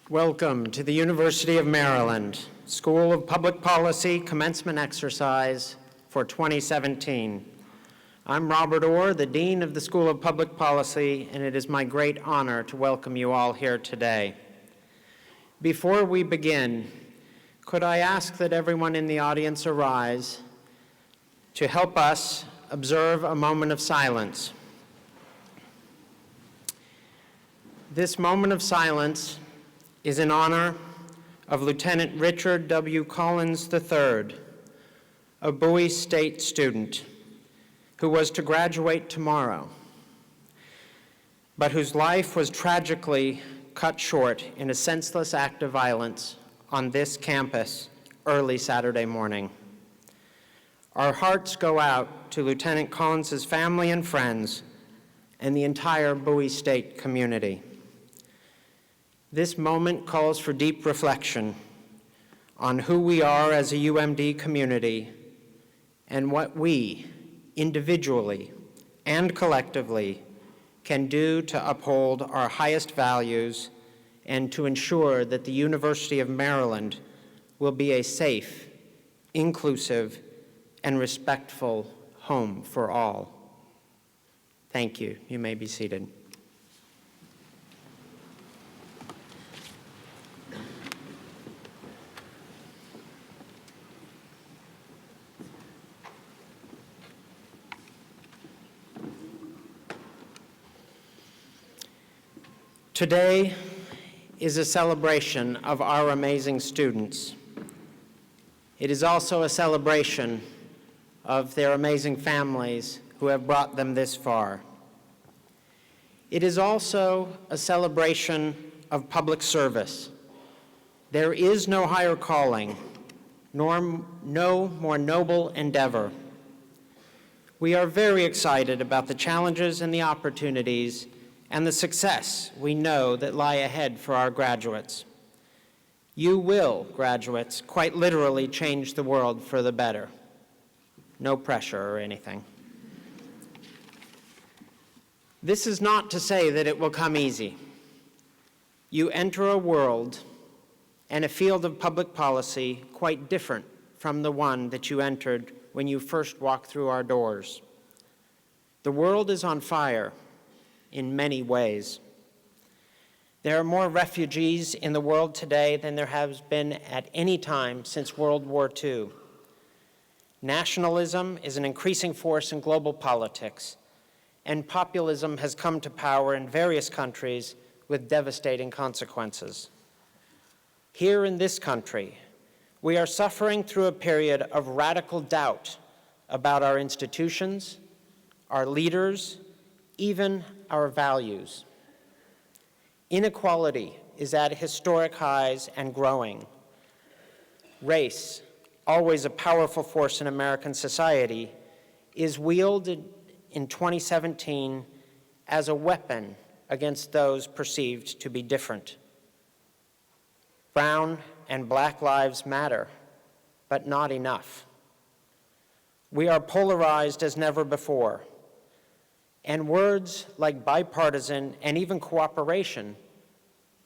Welcome to the University of Maryland School of Public Policy Commencement Exercise for 2017. I'm Robert Orr, the Dean of the School of Public Policy, and it is my great honor to welcome you all here today. Before we begin, could I ask that everyone in the audience arise to help us observe a moment of silence. This moment of silence is in honor of Lieutenant Richard W. Collins III, a Bowie State student who was to graduate tomorrow, but whose life was tragically cut short in a senseless act of violence on this campus early Saturday morning. Our hearts go out to Lieutenant Collins' family and friends and the entire Bowie State community. This moment calls for deep reflection on who we are as a UMD community and what we, individually and collectively, can do to uphold our highest values and to ensure that the University of Maryland will be a safe, inclusive, and respectful home for all. Thank you. You may be seated. Today is a celebration of our amazing students. It is also a celebration of their amazing families who have brought them this far. It is also a celebration of public service. There is no higher calling, nor no more noble endeavor. We are very excited about the challenges and the opportunities and the success we know that lie ahead for our graduates. You will, graduates, quite literally change the world for the better. No pressure or anything. This is not to say that it will come easy. You enter a world and a field of public policy quite different from the one that you entered when you first walked through our doors. The world is on fire in many ways. There are more refugees in the world today than there has been at any time since World War II. Nationalism is an increasing force in global politics, and populism has come to power in various countries with devastating consequences. Here in this country, we are suffering through a period of radical doubt about our institutions, our leaders, even our values. Inequality is at historic highs and growing. Race, always a powerful force in American society, is wielded in 2017 as a weapon against those perceived to be different. Brown and Black lives matter, but not enough. We are polarized as never before. And words like bipartisan and even cooperation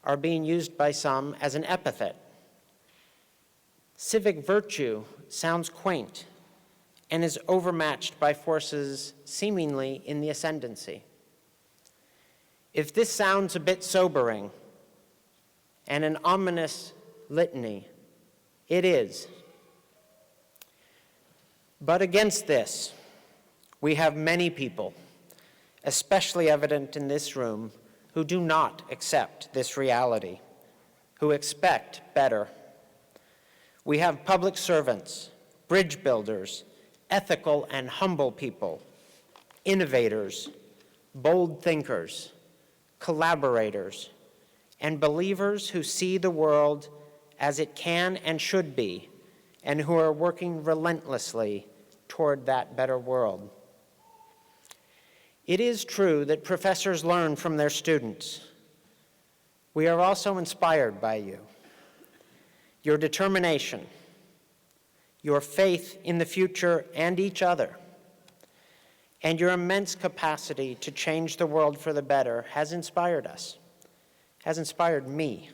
are being used by some as an epithet. Civic virtue sounds quaint and is overmatched by forces seemingly in the ascendancy. If this sounds a bit sobering and an ominous litany, it is. But against this, we have many people, especially evident in this room, who do not accept this reality, who expect better. We have public servants, bridge builders, ethical and humble people, innovators, bold thinkers, collaborators, and believers who see the world as it can and should be, and who are working relentlessly toward that better world. It is true that professors learn from their students. We are also inspired by you. Your determination, your faith in the future and each other, and your immense capacity to change the world for the better has inspired us, has inspired me.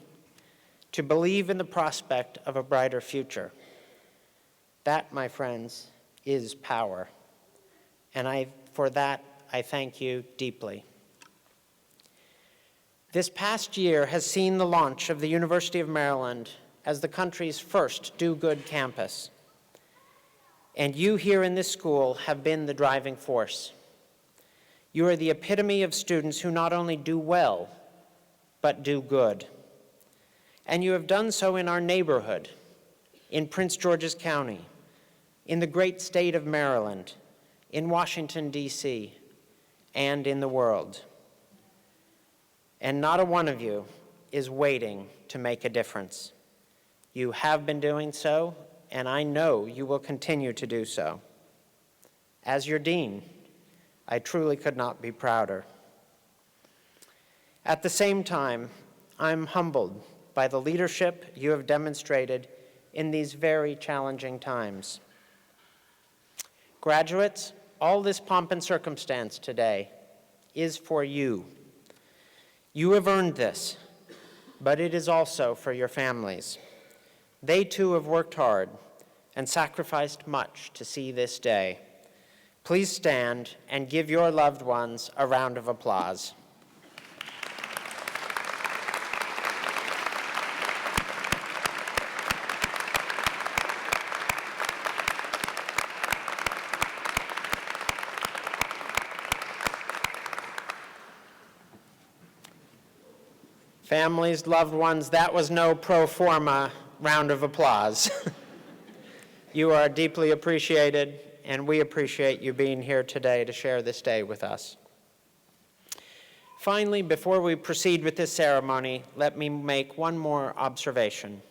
to believe in the prospect of a brighter future. That, my friends, is power. And for that, I thank you deeply. This past year has seen the launch of the University of Maryland as the country's first do-good campus. And you here in this school have been the driving force. You are the epitome of students who not only do well, but do good. And you have done so in our neighborhood, in Prince George's County, in the great state of Maryland, in Washington, D.C., and in the world. And not a one of you is waiting to make a difference. You have been doing so, and I know you will continue to do so. As your dean, I truly could not be prouder. At the same time, I'm humbled by the leadership you have demonstrated in these very challenging times. Graduates, all this pomp and circumstance today is for you. You have earned this, but it is also for your families. They too have worked hard and sacrificed much to see this day. Please stand and give your loved ones a round of applause. Families, loved ones, that was no pro forma round of applause. You are deeply appreciated, and we appreciate you being here today to share this day with us. Finally, before we proceed with this ceremony, let me make one more observation.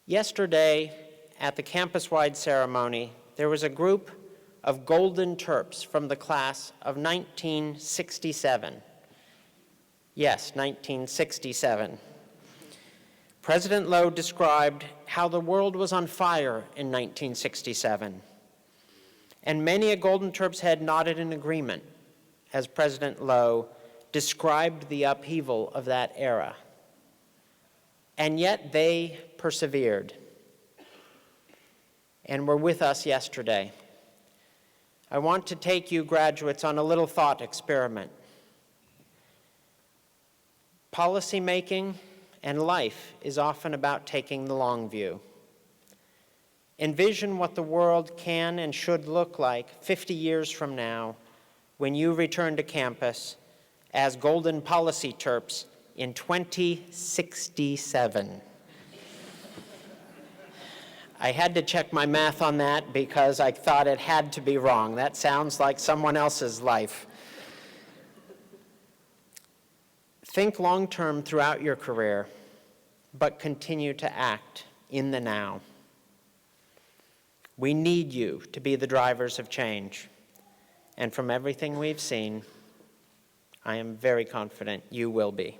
Yesterday, at the campus-wide ceremony, there was a group of Golden Terps from the class of 1967. Yes, 1967. President Lowe described how the world was on fire in 1967. And many a Golden Terps head nodded in agreement as President Lowe described the upheaval of that era. And yet they persevered and were with us yesterday. I want to take you graduates on a little thought experiment. Policymaking and life is often about taking the long view. Envision what the world can and should look like 50 years from now when you return to campus as Golden Policy Terps in 2067. I had to check my math on that because I thought it had to be wrong. That sounds like someone else's life. Think long-term throughout your career, but continue to act in the now. We need you to be the drivers of change. And from everything we've seen, I am very confident you will be.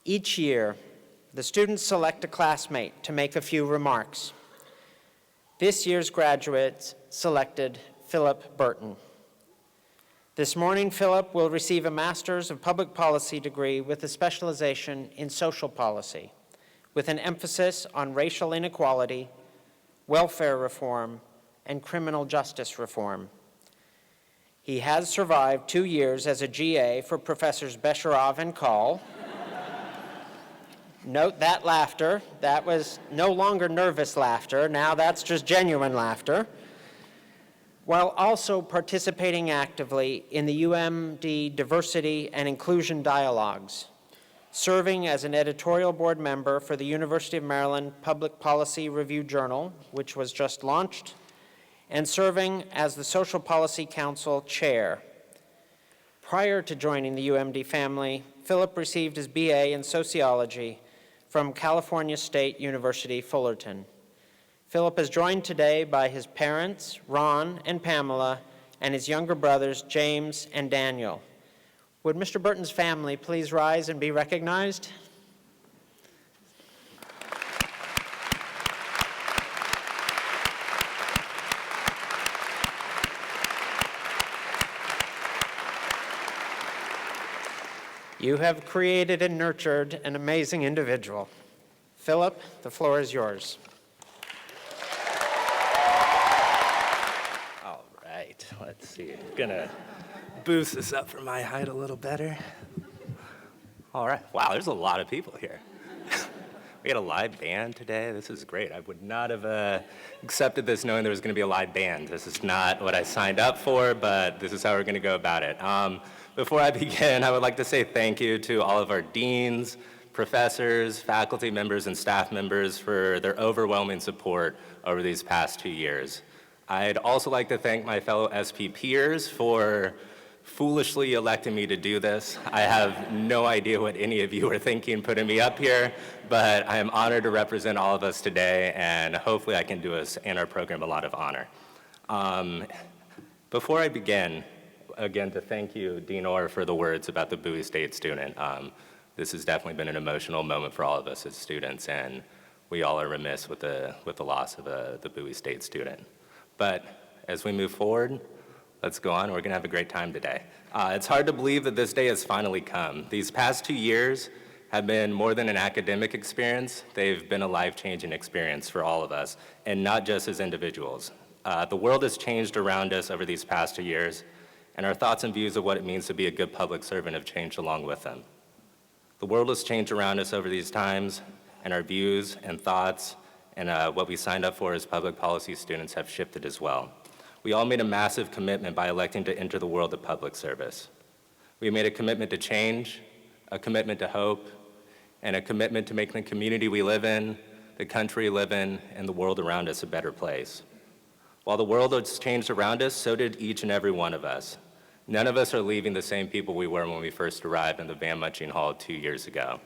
Each year, the students select a classmate to make a few remarks. This year's graduates selected Philip Burton. This morning, Philip will receive a Master's of Public Policy degree with a specialization in social policy, with an emphasis on racial inequality, welfare reform, and criminal justice reform. He has survived 2 years as a GA for Professors Besharov and Call. Note that laughter. That was no longer nervous laughter. Now that's just genuine laughter. While also participating actively in the UMD Diversity and Inclusion Dialogues, serving as an editorial board member for the University of Maryland Public Policy Review Journal, which was just launched, and serving as the Social Policy Council chair. Prior to joining the UMD family, Philip received his BA in sociology from California State University, Fullerton. Philip is joined today by his parents, Ron and Pamela, and his younger brothers, James and Daniel. Would Mr. Burton's family please rise and be recognized? You have created and nurtured an amazing individual. Philip, the floor is yours. All right, let's see. I'm gonna boost this up for my height a little better. All right, wow, there's a lot of people here. We had a live band today. This is great. I would not have accepted this knowing there was gonna be a live band. This is not what I signed up for, but this is how we're gonna go about it. Before I begin, I would like to say thank you to all of our deans, professors, faculty members, and staff members for their overwhelming support over these past 2 years. I'd also like to thank my fellow SP peers for foolishly electing me to do this. I have no idea what any of you are thinking putting me up here, but I am honored to represent all of us today, and hopefully I can do us and our program a lot of honor. Before I begin, again, to thank you, Dean Orr, for the words about the Bowie State student. This has definitely been an emotional moment for all of us as students, and we all are remiss with the loss of the Bowie State student. But as we move forward, let's go on. We're gonna have a great time today. It's hard to believe that this day has finally come. These past 2 years have been more than an academic experience. They've been a life-changing experience for all of us, and not just as individuals. The world has changed around us over these past 2 years, and our thoughts and views of what it means to be a good public servant have changed along with them. The world has changed around us over these times, and our views and thoughts and what we signed up for as public policy students have shifted as well. We all made a massive commitment by electing to enter the world of public service. We made a commitment to change, a commitment to hope, and a commitment to make the community we live in, the country we live in, and the world around us a better place. While the world has changed around us, so did each and every one of us. None of us are leaving the same people we were when we first arrived in the Van Munching Hall 2 years ago.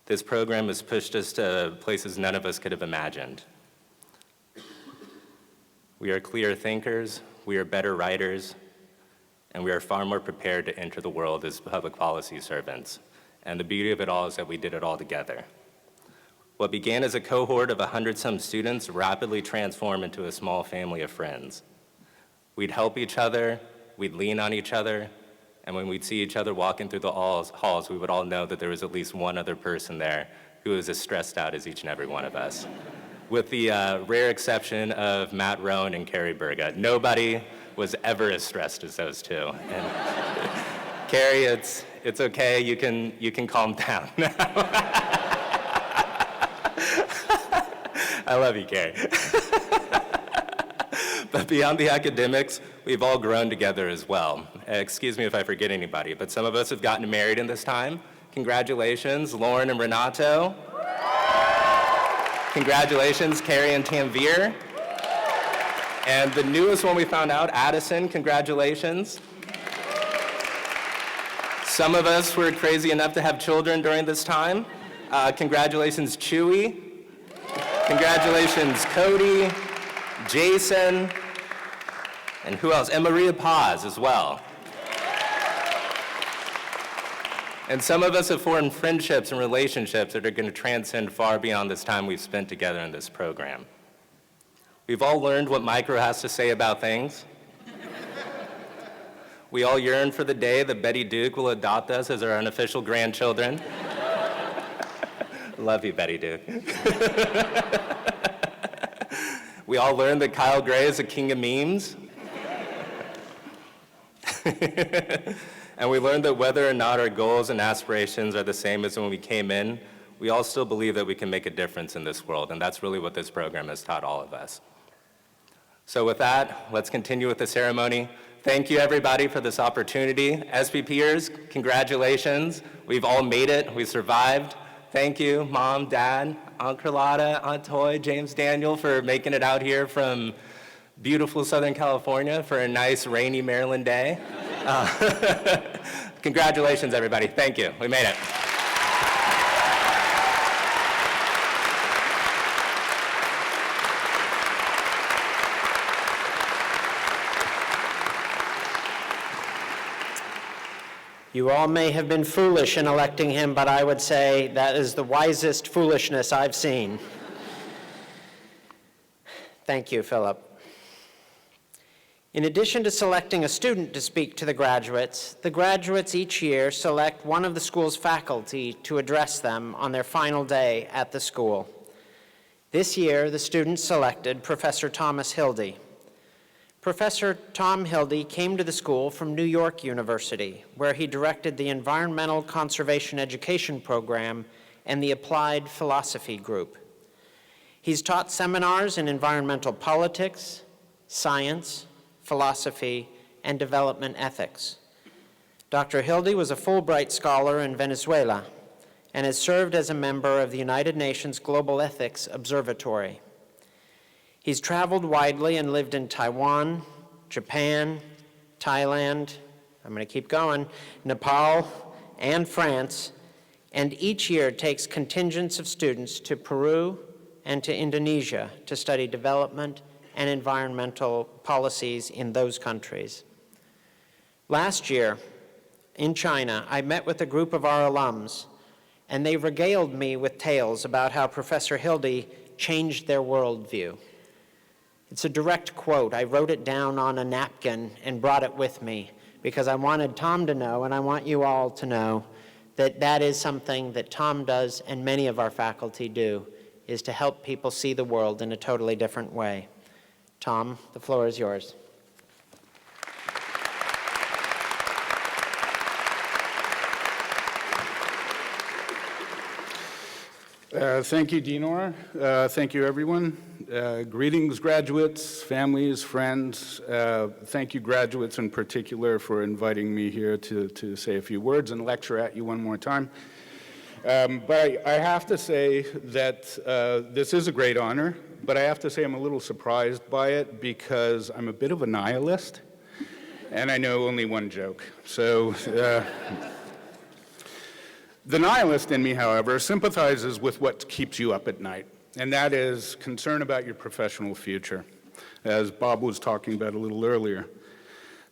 This program has pushed us to places none of us could have imagined. We are clear thinkers, we are better writers, and we are far more prepared to enter the world as public policy servants. And the beauty of it all is that we did it all together. What began as a cohort of 100-some students rapidly transformed into a small family of friends. We'd help each other, we'd lean on each other, and when we'd see each other walking through the halls, we would all know that there was at least one other person there who was as stressed out as each and every one of us. With the rare exception of Matt Rohn and Carrie Burga. Nobody was ever as stressed as those two. And Carrie, it's okay, you can calm down now. I love you, Carrie. But beyond the academics, we've all grown together as well. Excuse me if I forget anybody, but some of us have gotten married in this time. Congratulations, Lauren and Renato. Congratulations, Carrie and Tanvir. And the newest one we found out, Addison, congratulations. Some of us were crazy enough to have children during this time. Congratulations, Chewy. Congratulations, Cody, Jason, and who else? And Maria Paz as well. And some of us have formed friendships and relationships that are going to transcend far beyond this time we've spent together in this program. We've all learned what micro has to say about things. We all yearn for the day that Betty Duke will adopt us as our unofficial grandchildren. Love you, Betty Duke. We all learned that Kyle Gray is a king of memes. And we learned that whether or not our goals and aspirations are the same as when we came in, we all still believe that we can make a difference in this world, and that's really what this program has taught all of us. So with that, let's continue with the ceremony. Thank you, everybody, for this opportunity. SPPers, congratulations. We've all made it. We survived. Thank you, Mom, Dad, Aunt Carlotta, Aunt Toy, James Daniel, for making it out here from beautiful Southern California for a nice rainy Maryland day. Congratulations, everybody. Thank you. We made it. You all may have been foolish in electing him, but I would say that is the wisest foolishness I've seen. Thank you, Philip. In addition to selecting a student to speak to the graduates each year select one of the school's faculty to address them on their final day at the school. This year, the students selected Professor Thomas Hildy. Professor Tom Hildy came to the school from New York University, where he directed the Environmental Conservation Education Program and the Applied Philosophy Group. He's taught seminars in environmental politics, science, philosophy, and development ethics. Dr. Hildy was a Fulbright Scholar in Venezuela and has served as a member of the United Nations Global Ethics Observatory. He's traveled widely and lived in Taiwan, Japan, Thailand, I'm going to keep going, Nepal, and France, and each year takes contingents of students to Peru and to Indonesia to study development and environmental policies in those countries. Last year, in China, I met with a group of our alums, and they regaled me with tales about how Professor Hildy changed their worldview. It's a direct quote. I wrote it down on a napkin and brought it with me because I wanted Tom to know, and I want you all to know, that that is something that Tom does and many of our faculty do, is to help people see the world in a totally different way. Tom, the floor is yours. Thank you, Dinor. Thank you, everyone. Greetings, graduates, families, friends. Thank you, graduates in particular, for inviting me here to say a few words and lecture at you one more time. But I have to say that this is a great honor, but I have to say I'm a little surprised by it because I'm a bit of a nihilist, and I know only one joke. So the nihilist in me, however, sympathizes with what keeps you up at night, and that is concern about your professional future, as Bob was talking about a little earlier.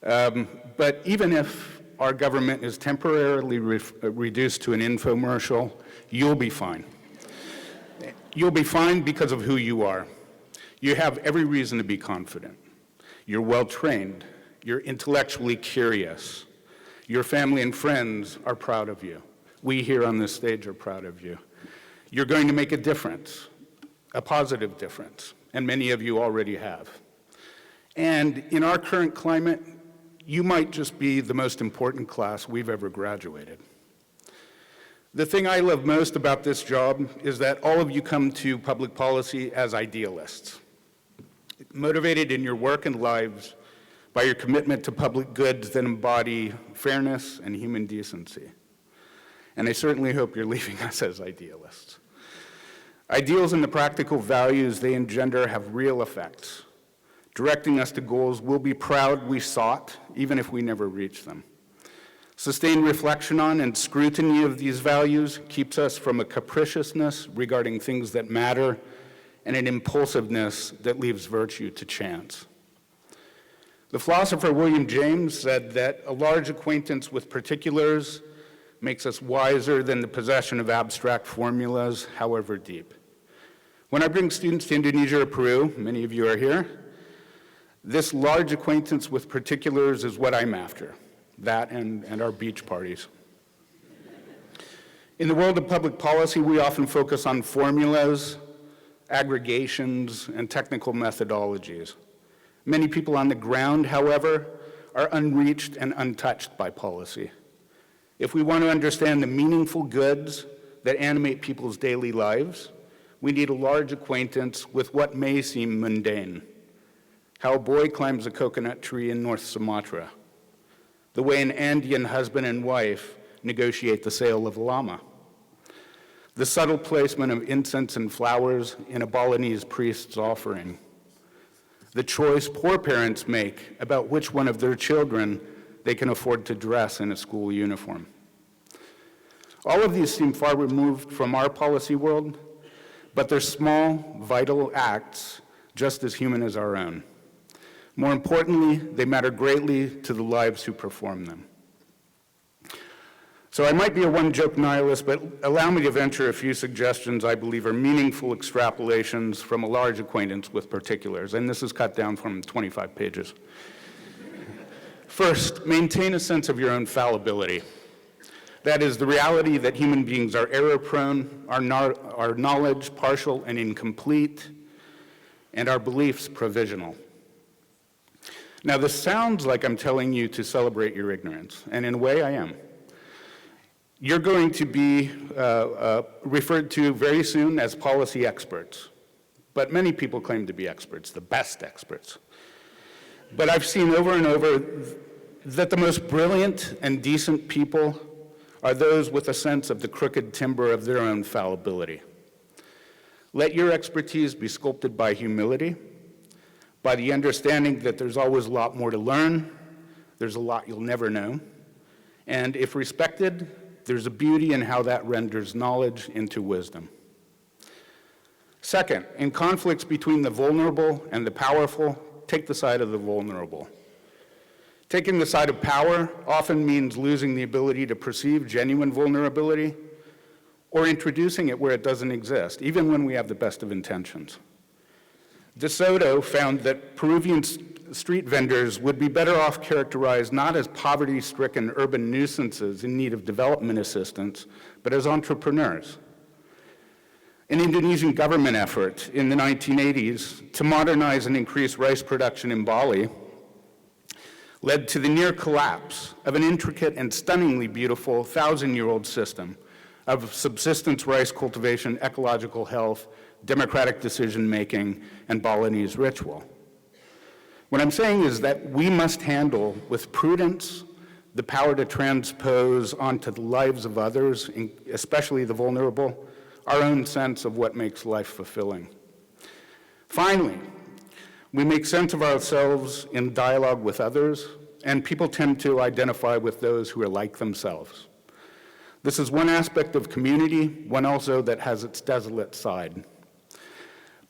But even if our government is temporarily reduced to an infomercial, you'll be fine. You'll be fine because of who you are. You have every reason to be confident. You're well-trained. You're intellectually curious. Your family and friends are proud of you. We here on this stage are proud of you. You're going to make a difference, a positive difference, and many of you already have. And in our current climate, you might just be the most important class we've ever graduated. The thing I love most about this job is that all of you come to public policy as idealists, motivated in your work and lives by your commitment to public goods that embody fairness and human decency. And I certainly hope you're leaving us as idealists. Ideals and the practical values they engender have real effects, directing us to goals we'll be proud we sought, even if we never reach them. Sustained reflection on and scrutiny of these values keeps us from a capriciousness regarding things that matter and an impulsiveness that leaves virtue to chance. The philosopher William James said that a large acquaintance with particulars makes us wiser than the possession of abstract formulas, however deep. When I bring students to Indonesia or Peru, many of you are here, this large acquaintance with particulars is what I'm after, that and our beach parties. In the world of public policy, we often focus on formulas, aggregations, and technical methodologies. Many people on the ground, however, are unreached and untouched by policy. If we want to understand the meaningful goods that animate people's daily lives, we need a large acquaintance with what may seem mundane. How a boy climbs a coconut tree in North Sumatra, the way an Andean husband and wife negotiate the sale of a llama, the subtle placement of incense and flowers in a Balinese priest's offering, the choice poor parents make about which one of their children they can afford to dress in a school uniform. All of these seem far removed from our policy world, but they're small, vital acts, just as human as our own. More importantly, they matter greatly to the lives who perform them. So I might be a one-joke nihilist, but allow me to venture a few suggestions I believe are meaningful extrapolations from a large acquaintance with particulars, and this is cut down from 25 pages. First, maintain a sense of your own fallibility. That is the reality that human beings are error-prone, our knowledge partial and incomplete, and our beliefs provisional. Now, this sounds like I'm telling you to celebrate your ignorance, and in a way I am. You're going to be referred to very soon as policy experts, but many people claim to be experts, the best experts. But I've seen over and over that the most brilliant and decent people are those with a sense of the crooked timber of their own fallibility. Let your expertise be sculpted by humility, by the understanding that there's always a lot more to learn, there's a lot you'll never know, and if respected, there's a beauty in how that renders knowledge into wisdom. Second, in conflicts between the vulnerable and the powerful, take the side of the vulnerable. Taking the side of power often means losing the ability to perceive genuine vulnerability or introducing it where it doesn't exist, even when we have the best of intentions. De Soto found that Peruvian street vendors would be better off characterized not as poverty-stricken urban nuisances in need of development assistance, but as entrepreneurs. An Indonesian government effort in the 1980s to modernize and increase rice production in Bali led to the near collapse of an intricate and stunningly beautiful 1,000-year-old system of subsistence rice cultivation, ecological health, democratic decision-making, and Balinese ritual. What I'm saying is that we must handle with prudence the power to transpose onto the lives of others, especially the vulnerable, our own sense of what makes life fulfilling. Finally, we make sense of ourselves in dialogue with others, and people tend to identify with those who are like themselves. This is one aspect of community, one also that has its desolate side.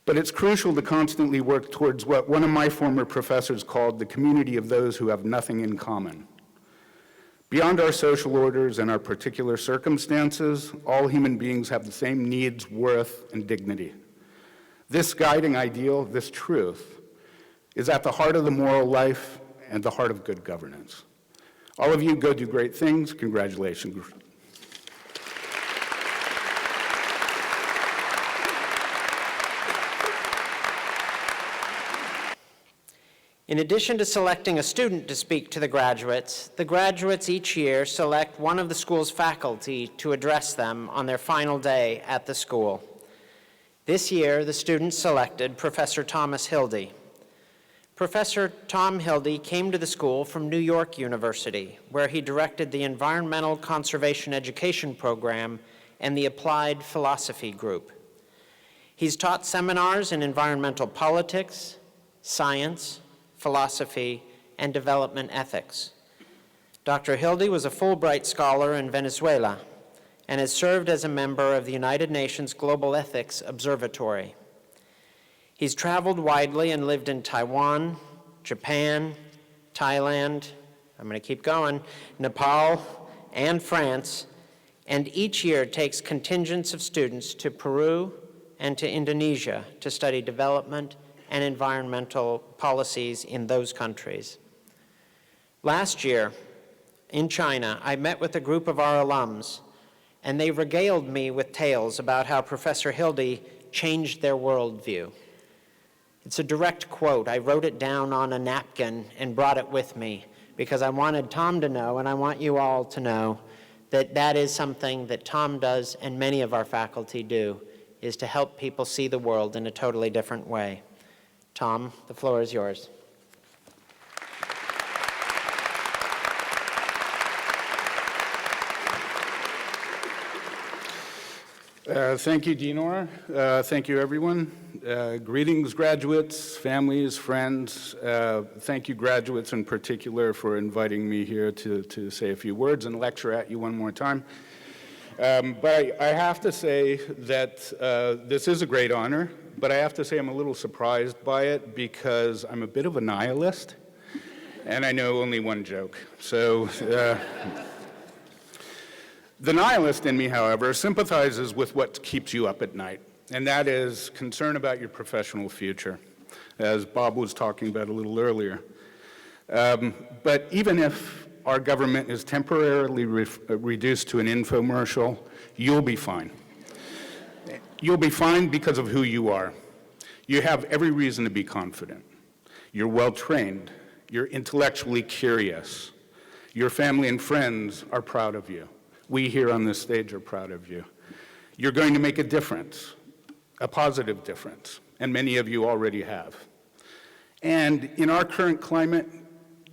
But it's crucial to constantly work towards what one of my former professors called the community of those who have nothing in common. Beyond our social orders and our particular circumstances, all human beings have the same needs, worth, and dignity. This guiding ideal, this truth, is at the heart of the moral life and the heart of good governance. All of you go do great things. Congratulations. In addition to selecting a student to speak to the graduates each year select one of the school's faculty to address them on their final day at the school. This year, the students selected Professor Thomas Hildy. Professor Tom Hildy came to the school from New York University, where he directed the Environmental Conservation Education Program and the Applied Philosophy Group. He's taught seminars in environmental politics, science, philosophy, and development ethics. Dr. Hildy was a Fulbright Scholar in Venezuela and has served as a member of the United Nations Global Ethics Observatory. He's traveled widely and lived in Taiwan, Japan, Thailand, I'm going to keep going, Nepal, and France, and each year takes contingents of students to Peru and to Indonesia to study development and environmental policies in those countries. Last year, in China, I met with a group of our alums, and they regaled me with tales about how Professor Hildy changed their worldview. It's a direct quote. I wrote it down on a napkin and brought it with me because I wanted Tom to know, and I want you all to know, that that is something that Tom does and many of our faculty do, is to help people see the world in a totally different way. Tom, the floor is yours. Thank you, Dinor. Thank you, everyone. Greetings, graduates, families, friends. Thank you, graduates in particular, for inviting me here to say a few words and lecture at you one more time. But I have to say that this is a great honor, but I have to say I'm a little surprised by it because I'm a bit of a nihilist, and I know only one joke. So. The nihilist in me, however, sympathizes with what keeps you up at night, and that is concern about your professional future, as Bob was talking about a little earlier. But even if our government is temporarily reduced to an infomercial, you'll be fine. You'll be fine because of who you are. You have every reason to be confident. You're well-trained. You're intellectually curious. Your family and friends are proud of you. We here on this stage are proud of you. You're going to make a difference, a positive difference, and many of you already have. And in our current climate,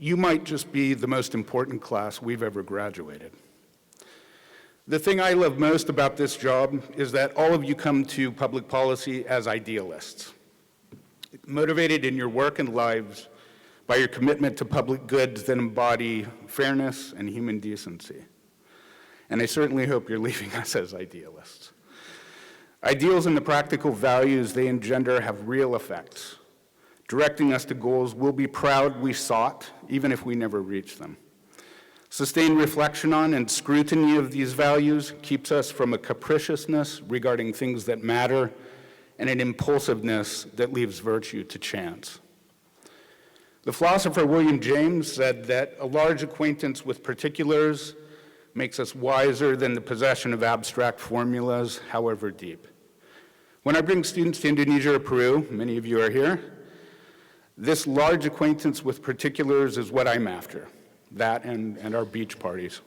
you might just be the most important class we've ever graduated. The thing I love most about this job is that all of you come to public policy as idealists, motivated in your work and lives by your commitment to public goods that embody fairness and human decency. And I certainly hope you're leaving us as idealists. Ideals and the practical values they engender have real effects, directing us to goals we'll be proud we sought, even if we never reach them. Sustained reflection on and scrutiny of these values keeps us from a capriciousness regarding things that matter and an impulsiveness that leaves virtue to chance. The philosopher William James said that a large acquaintance with particulars makes us wiser than the possession of abstract formulas, however deep. When I bring students to Indonesia or Peru, many of you are here, this large acquaintance with particulars is what I'm after, that and our beach parties.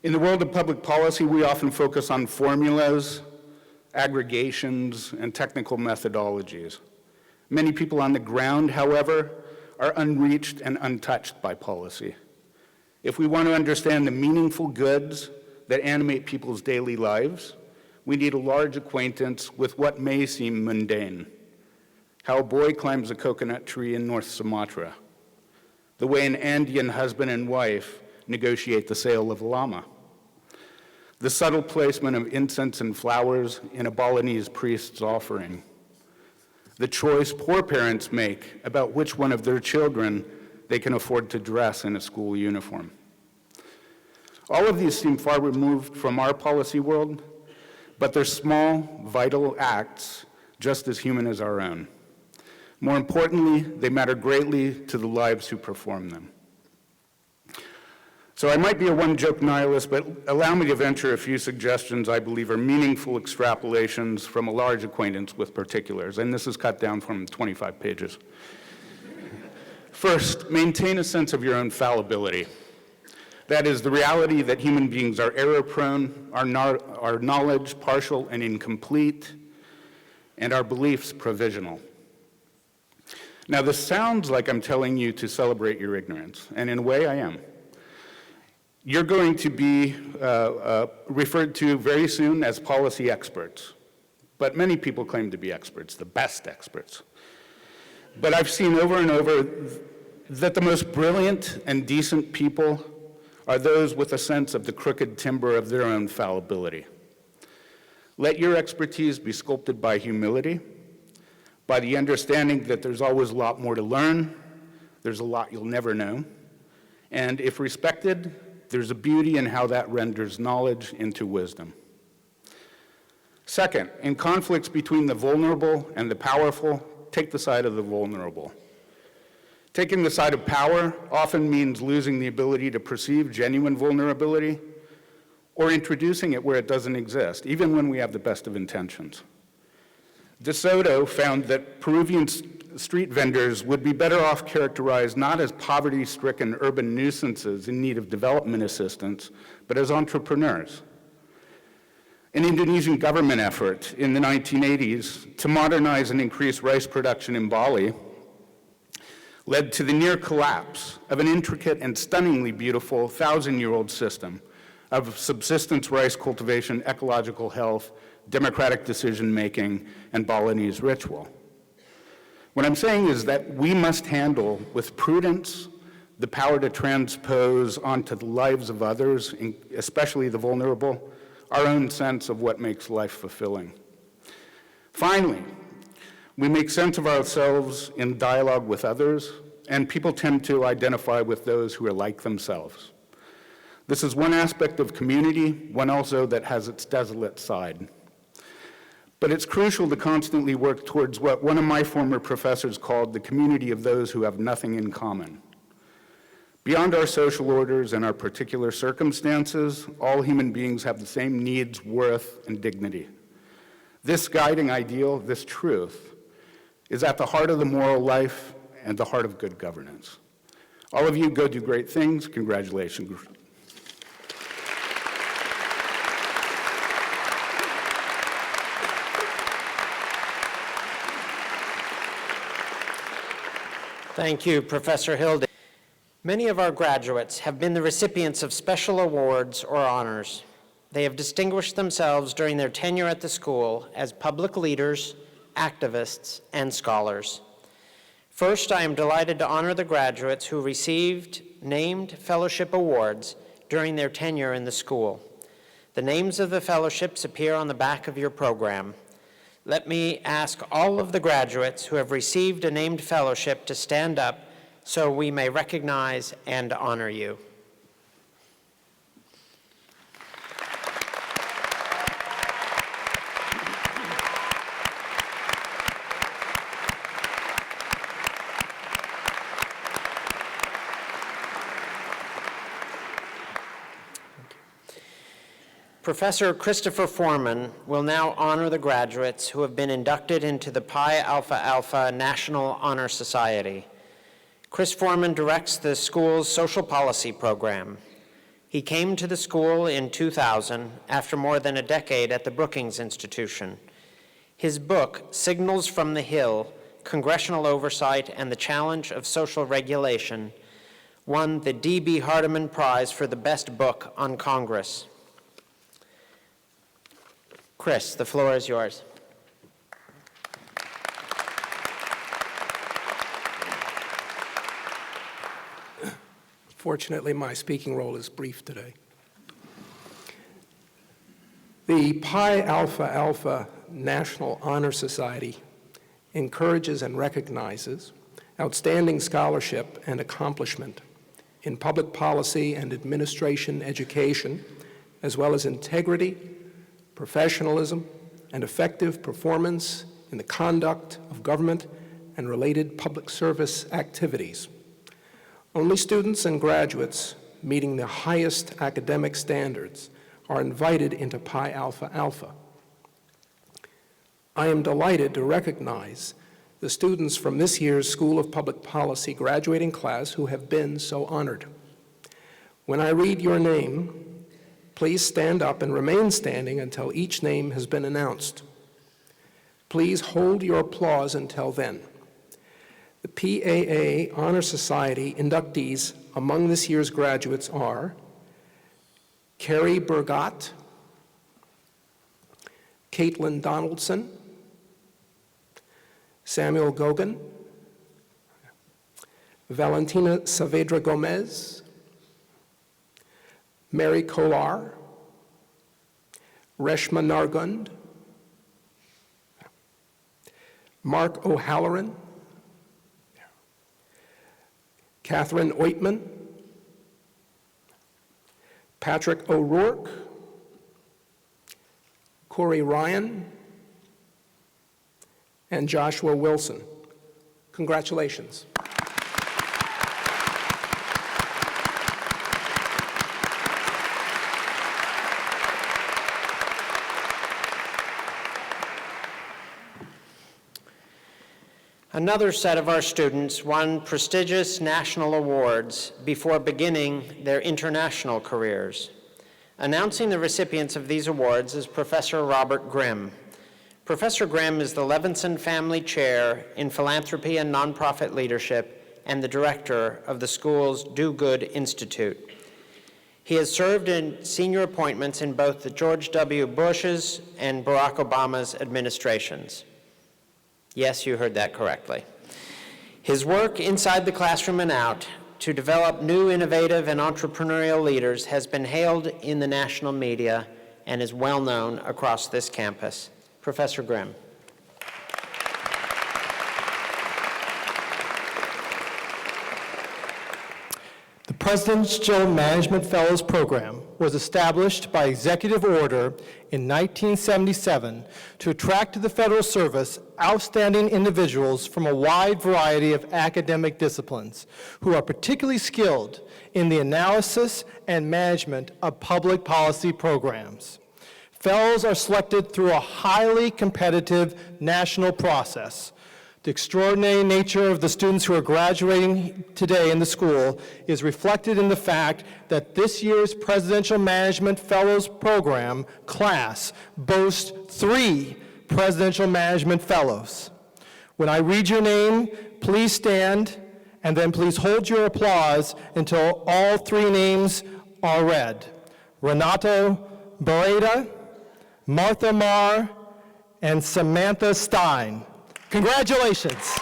In the world of public policy, we often focus on formulas, aggregations, and technical methodologies. Many people on the ground, however, are unreached and untouched by policy. If we want to understand the meaningful goods that animate people's daily lives, we need a large acquaintance with what may seem mundane. How a boy climbs a coconut tree in North Sumatra, the way an Andean husband and wife negotiate the sale of a llama, the subtle placement of incense and flowers in a Balinese priest's offering, the choice poor parents make about which one of their children they can afford to dress in a school uniform. All of these seem far removed from our policy world, but they're small, vital acts just as human as our own. More importantly, they matter greatly to the lives who perform them. So I might be a one-joke nihilist, but allow me to venture a few suggestions I believe are meaningful extrapolations from a large acquaintance with particulars, and this is cut down from 25 pages. First, maintain a sense of your own fallibility. That is, the reality that human beings are error-prone, our knowledge partial and incomplete, and our beliefs provisional. Now, this sounds like I'm telling you to celebrate your ignorance, and in a way I am. You're going to be referred to very soon as policy experts, but many people claim to be experts, the best experts. But I've seen over and over that the most brilliant and decent people are those with a sense of the crooked timber of their own fallibility. Let your expertise be sculpted by humility, by the understanding that there's always a lot more to learn, there's a lot you'll never know, and if respected, there's a beauty in how that renders knowledge into wisdom. Second, in conflicts between the vulnerable and the powerful, take the side of the vulnerable. Taking the side of power often means losing the ability to perceive genuine vulnerability or introducing it where it doesn't exist, even when we have the best of intentions. De Soto found that Peruvian street vendors would be better off characterized not as poverty-stricken urban nuisances in need of development assistance, but as entrepreneurs. An Indonesian government effort in the 1980s to modernize and increase rice production in Bali led to the near collapse of an intricate and stunningly beautiful 1,000-year-old system of subsistence rice cultivation, ecological health, democratic decision-making, and Balinese ritual. What I'm saying is that we must handle with prudence the power to transpose onto the lives of others, especially the vulnerable, our own sense of what makes life fulfilling. Finally, we make sense of ourselves in dialogue with others, and people tend to identify with those who are like themselves. This is one aspect of community, one also that has its desolate side. But it's crucial to constantly work towards what one of my former professors called the community of those who have nothing in common. Beyond our social orders and our particular circumstances, all human beings have the same needs, worth, and dignity. This guiding ideal, this truth, is at the heart of the moral life and the heart of good governance. All of you go do great things. Congratulations. Thank you, Professor Hilde. Many of our graduates have been the recipients of special awards or honors. They have distinguished themselves during their tenure at the school as public leaders, activists, and scholars. First, I am delighted to honor the graduates who received named fellowship awards during their tenure in the school. The names of the fellowships appear on the back of your program. Let me ask all of the graduates who have received a named fellowship to stand up so we may recognize and honor you. Professor Christopher Foreman will now honor the graduates who have been inducted into the Pi Alpha Alpha National Honor Society. Chris Foreman directs the school's social policy program. He came to the school in 2000 after more than a decade at the Brookings Institution. His book, Signals from the Hill, Congressional Oversight and the Challenge of Social Regulation, won the D.B. Hardeman Prize for the best book on Congress. Chris, the floor is yours. Fortunately, my speaking role is brief today. The Pi Alpha Alpha National Honor Society encourages and recognizes outstanding scholarship and accomplishment in public policy and administration education, as well as integrity, professionalism, and effective performance in the conduct of government and related public service activities. Only students and graduates meeting the highest academic standards are invited into Pi Alpha Alpha. I am delighted to recognize the students from this year's School of Public Policy graduating class who have been so honored. When I read your name, please stand up and remain standing until each name has been announced. Please hold your applause until then. The PAA Honor Society inductees among this year's graduates are Carrie Burgott, Caitlin Donaldson, Samuel Gogan, Valentina Saavedra Gomez, Mary Kolar, Reshma Nargund, Mark O'Halloran, Catherine Oitman, Patrick O'Rourke, Corey Ryan, and Joshua Wilson. Congratulations. Another set of our students won prestigious national awards before beginning their international careers. Announcing the recipients of these awards is Professor Robert Grimm. Professor Grimm is the Levinson Family Chair in Philanthropy and Nonprofit Leadership and the director of the school's Do Good Institute. He has served in senior appointments in both the George W. Bush's and Barack Obama's administrations. Yes, you heard that correctly. His work inside the classroom and out to develop new, innovative, and entrepreneurial leaders has been hailed in the national media and is well known across this campus. Professor Grimm. The President's Joe Management Fellows Program was established by executive order in 1977 to attract to the federal service outstanding individuals from a wide variety of academic disciplines who are particularly skilled in the analysis and management of public policy programs. Fellows are selected through a highly competitive national process. The extraordinary nature of the students who are graduating today in the school is reflected in the fact that this year's Presidential Management Fellows Program class boasts 3 Presidential Management Fellows. When I read your name, please stand, and then please hold your applause until all 3 names are read. Renato Barreda, Martha Marr, and Samantha Stein. Congratulations.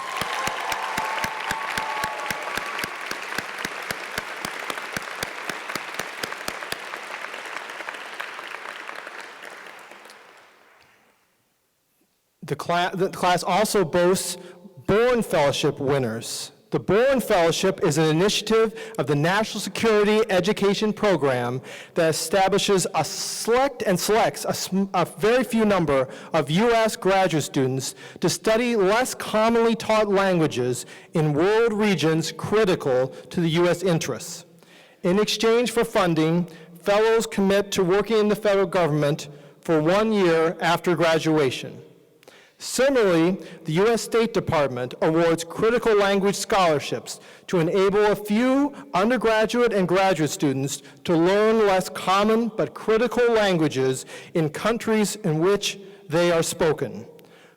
The class also boasts Bourne Fellowship winners. The Bourne Fellowship is an initiative of the National Security Education Program that establishes selects a very few number of U.S. graduate students to study less commonly taught languages in world regions critical to the U.S. interests. In exchange for funding, fellows commit to working in the federal government for 1 year after graduation. Similarly, the U.S. State Department awards critical language scholarships to enable a few undergraduate and graduate students to learn less common but critical languages in countries in which they are spoken.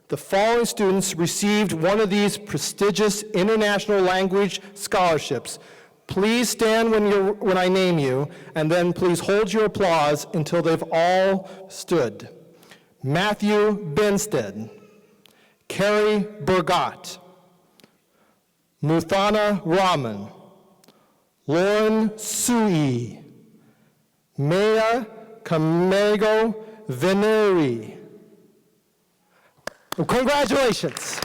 The following students received one of these prestigious international language scholarships. Please stand when I name you, and then please hold your applause until they've all stood. Matthew Benstead, Carrie Burgott, Muthana Rahman, Lauren Sui, Maya Camego Veneri. Congratulations.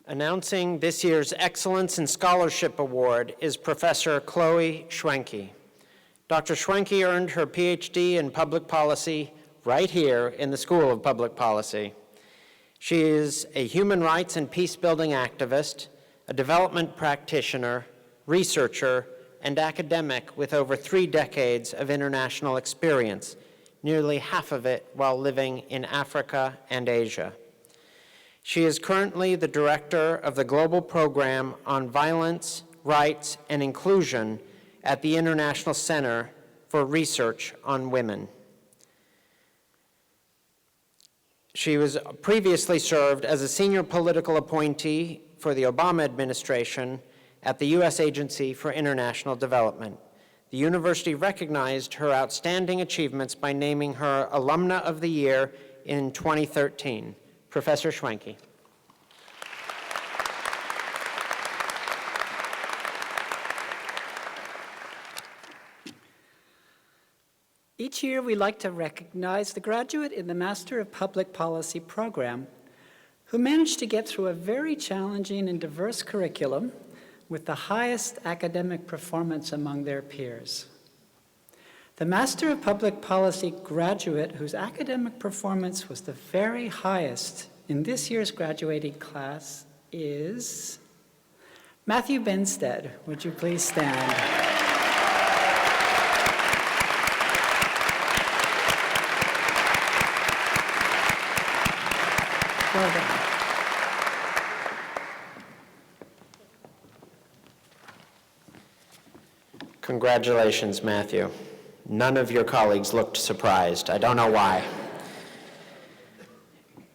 Announcing this year's Excellence in Scholarship Award is Professor Chloe Schwenke. Dr. Schwenke earned her PhD in public policy right here in the School of Public Policy. She is a human rights and peace-building activist, a development practitioner, researcher, and academic with over 3 decades of international experience, nearly half of it while living in Africa and Asia. She is currently the director of the Global Program on Violence, Rights, and Inclusion at the International Center for Research on Women. She was previously served as a senior political appointee for the Obama administration at the U.S. Agency for International Development. The university recognized her outstanding achievements by naming her Alumna of the Year in 2013. Professor Schwenke. Each year, we like to recognize the graduate in the Master of Public Policy program who managed to get through a very challenging and diverse curriculum with the highest academic performance among their peers. The Master of Public Policy graduate whose academic performance was the very highest in this year's graduating class is Matthew Benstead. Would you please stand? Well done. Congratulations, Matthew. None of your colleagues looked surprised. I don't know why.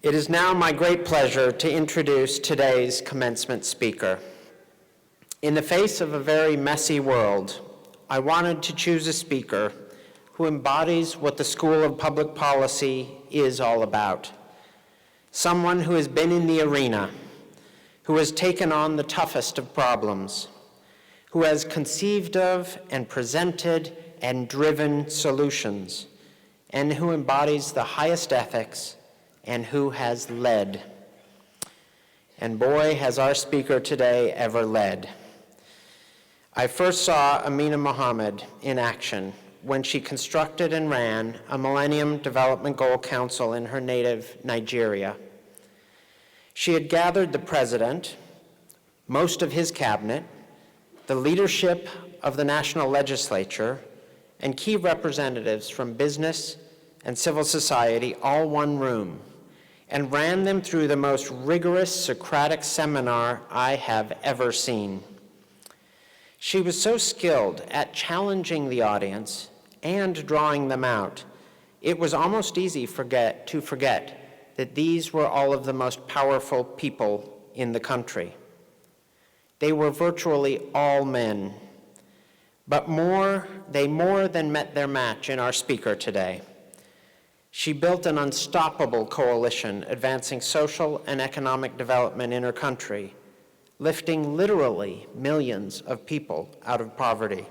It is now my great pleasure to introduce today's commencement speaker. In the face of a very messy world, I wanted to choose a speaker who embodies what the School of Public Policy is all about. Someone who has been in the arena, who has taken on the toughest of problems, who has conceived of and presented and driven solutions, and who embodies the highest ethics and who has led. And boy, has our speaker today ever led. I first saw Amina Mohammed in action when she constructed and ran a Millennium Development Goal Council in her native Nigeria. She had gathered the president, most of his cabinet, the leadership of the national legislature, and key representatives from business and civil society, all one room, and ran them through the most rigorous Socratic seminar I have ever seen. She was so skilled at challenging the audience and drawing them out, it was almost easy to forget that these were all of the most powerful people in the country. They were virtually all men, but they more than met their match in our speaker today. She built an unstoppable coalition advancing social and economic development in her country, lifting literally millions of people out of poverty,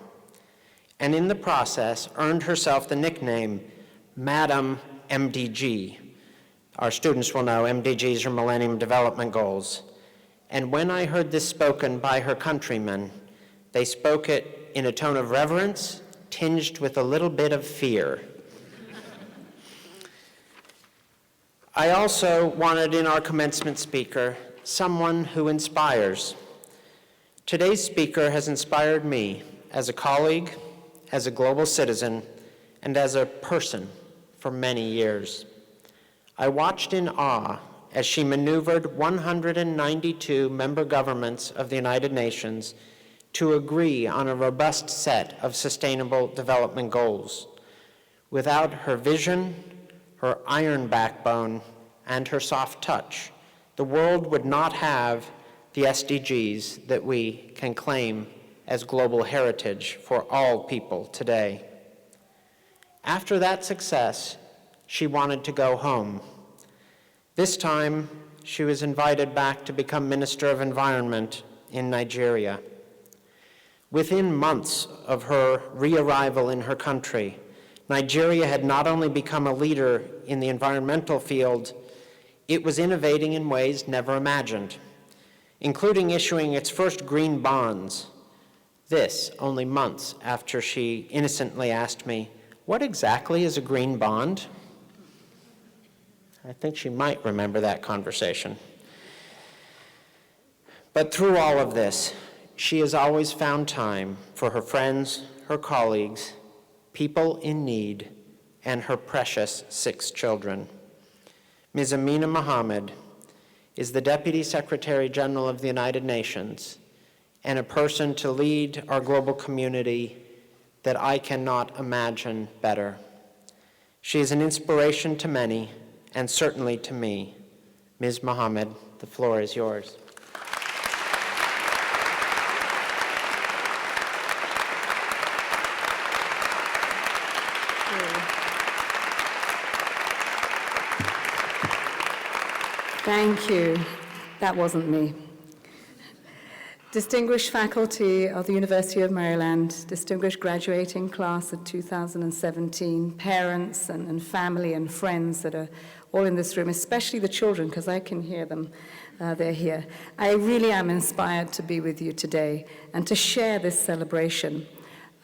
and in the process earned herself the nickname Madam MDG. Our students will know MDGs are Millennium Development Goals. And when I heard this spoken by her countrymen, they spoke it in a tone of reverence, tinged with a little bit of fear. I also wanted in our commencement speaker someone who inspires. Today's speaker has inspired me as a colleague, as a global citizen, and as a person for many years. I watched in awe as she maneuvered 192 member governments of the United Nations to agree on a robust set of sustainable development goals. Without her vision, her iron backbone, and her soft touch, the world would not have the SDGs that we can claim as global heritage for all people today. After that success, she wanted to go home. This time, she was invited back to become Minister of Environment in Nigeria. Within months of her re-arrival in her country, Nigeria had not only become a leader in the environmental field, it was innovating in ways never imagined, including issuing its first green bonds. This only months after she innocently asked me, "What exactly is a green bond?" I think she might remember that conversation. But through all of this, she has always found time for her friends, her colleagues, people in need, and her precious 6 children. Ms. Amina Mohammed is the Deputy Secretary General of the United Nations and a person to lead our global community that I cannot imagine better. She is an inspiration to many, and certainly to me. Ms. Mohammed, the floor is yours. Thank you. That wasn't me. Distinguished faculty of the University of Maryland, distinguished graduating class of 2017, parents and family and friends that are all in this room, especially the children, because I can hear them. They're here. I really am inspired to be with you today and to share this celebration.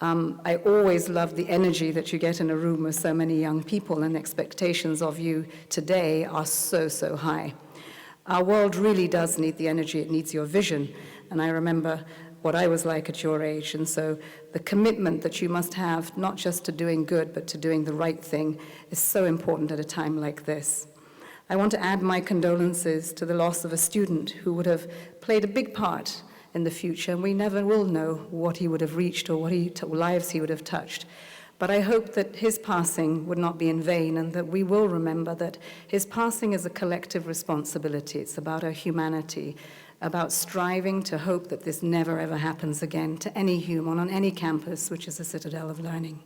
I always love the energy that you get in a room with so many young people, and expectations of you today are so, so high. Our world really does need the energy. It needs your vision. And I remember what I was like at your age. And so the commitment that you must have, not just to doing good, but to doing the right thing, is so important at a time like this. I want to add my condolences to the loss of a student who would have played a big part in the future. And we never will know what he would have reached or what lives he would have touched. But I hope that his passing would not be in vain, and that we will remember that his passing is a collective responsibility. It's about our humanity, about striving to hope that this never ever happens again to any human on any campus, which is a citadel of learning.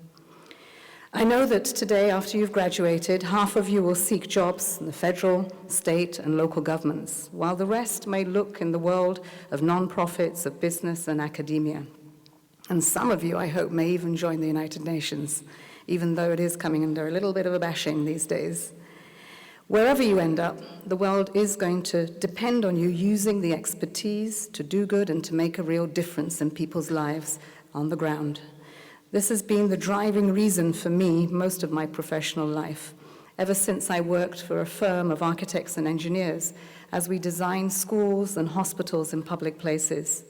I know that today, after you've graduated, half of you will seek jobs in the federal, state, and local governments, while the rest may look in the world of nonprofits, of business, and academia. And some of you, I hope, may even join the United Nations, even though it is coming under a little bit of a bashing these days. Wherever you end up, the world is going to depend on you using the expertise to do good and to make a real difference in people's lives on the ground. This has been the driving reason for me most of my professional life, ever since I worked for a firm of architects and engineers as we designed schools and hospitals in public places.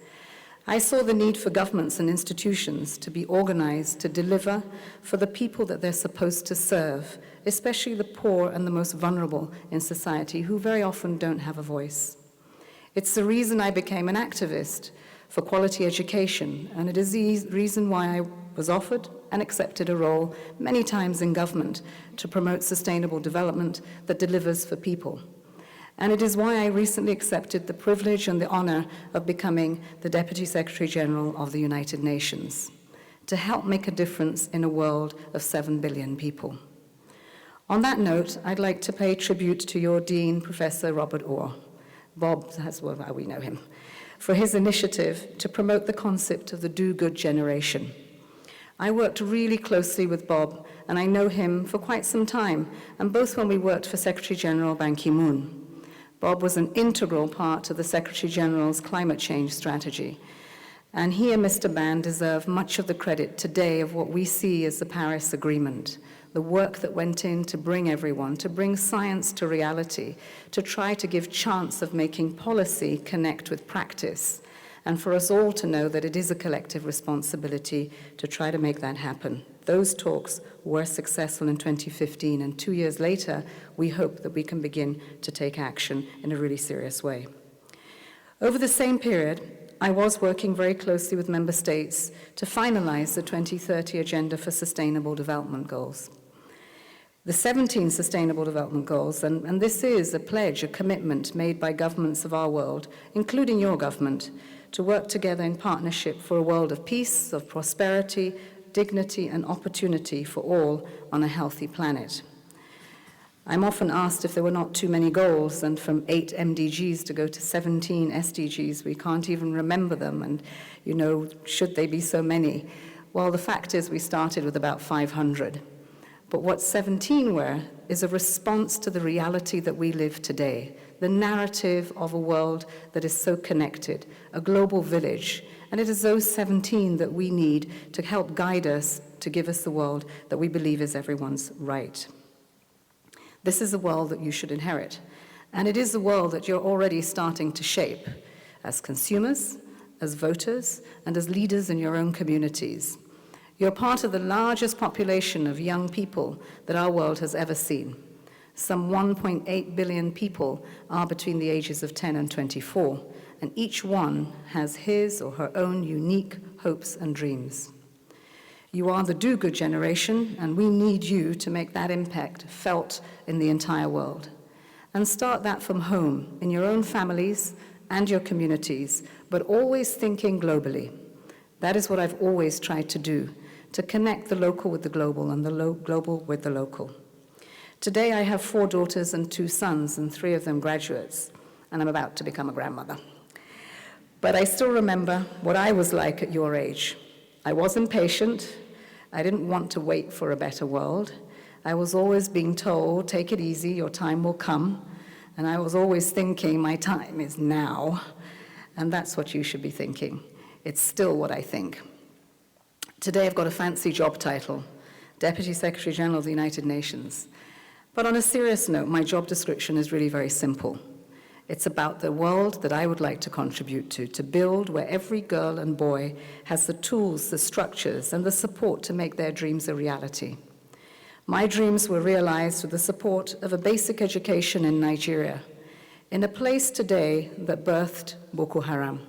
I saw the need for governments and institutions to be organized to deliver for the people that they're supposed to serve, especially the poor and the most vulnerable in society who very often don't have a voice. It's the reason I became an activist for quality education, and it is the reason why I was offered and accepted a role many times in government to promote sustainable development that delivers for people. And it is why I recently accepted the privilege and the honor of becoming the Deputy Secretary General of the United Nations, to help make a difference in a world of 7 billion people. On that note, I'd like to pay tribute to your Dean, Professor Robert Orr, Bob, that's how we know him, for his initiative to promote the concept of the do-good generation. I worked really closely with Bob, and I know him for quite some time, and both when we worked for Secretary General Ban Ki-moon. Bob was an integral part of the Secretary General's climate change strategy, and he and Mr. Ban deserve much of the credit today of what we see as the Paris Agreement, the work that went in to bring everyone, to bring science to reality, to try to give chance of making policy connect with practice, and for us all to know that it is a collective responsibility to try to make that happen. Those talks were successful in 2015, and 2 years later, we hope that we can begin to take action in a really serious way. Over the same period, I was working very closely with member states to finalize the 2030 Agenda for Sustainable Development Goals. The 17 Sustainable Development Goals, and this is a pledge, a commitment made by governments of our world, including your government, to work together in partnership for a world of peace, of prosperity, dignity, and opportunity for all on a healthy planet. I'm often asked if there were not too many goals, and from 8 MDGs to go to 17 SDGs, we can't even remember them, and, should they be so many? Well, the fact is we started with about 500. But what 17 were is a response to the reality that we live today, the narrative of a world that is so connected, a global village. And it is those 17 that we need to help guide us, to give us the world that we believe is everyone's right. This is the world that you should inherit. And it is the world that you're already starting to shape as consumers, as voters, and as leaders in your own communities. You're part of the largest population of young people that our world has ever seen. Some 1.8 billion people are between the ages of 10 and 24, and each one has his or her own unique hopes and dreams. You are the do-good generation, and we need you to make that impact felt in the entire world. And start that from home, in your own families and your communities, but always thinking globally. That is what I've always tried to do, to connect the local with the global and the global with the local. Today I have 4 daughters and 2 sons, and 3 of them graduates, and I'm about to become a grandmother. But I still remember what I was like at your age. I was impatient. I didn't want to wait for a better world. I was always being told, take it easy, your time will come. And I was always thinking, my time is now. And that's what you should be thinking. It's still what I think. Today I've got a fancy job title, Deputy Secretary General of the United Nations. But on a serious note, my job description is really very simple. It's about the world that I would like to contribute to build where every girl and boy has the tools, the structures, and the support to make their dreams a reality. My dreams were realized with the support of a basic education in Nigeria, in a place today that birthed Boko Haram,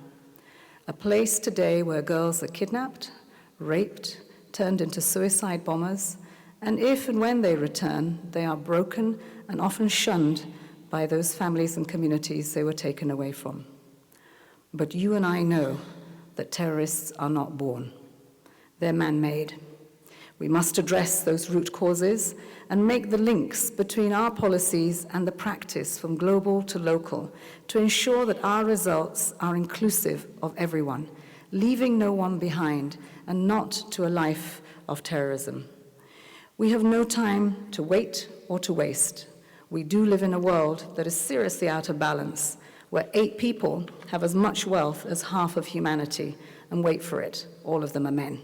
a place today where girls are kidnapped, raped, turned into suicide bombers, and if and when they return, they are broken and often shunned by those families and communities they were taken away from. But you and I know that terrorists are not born. They're man-made. We must address those root causes and make the links between our policies and the practice from global to local to ensure that our results are inclusive of everyone, leaving no one behind and not to a life of terrorism. We have no time to wait or to waste. We do live in a world that is seriously out of balance, where 8 people have as much wealth as half of humanity, and wait for it, all of them are men.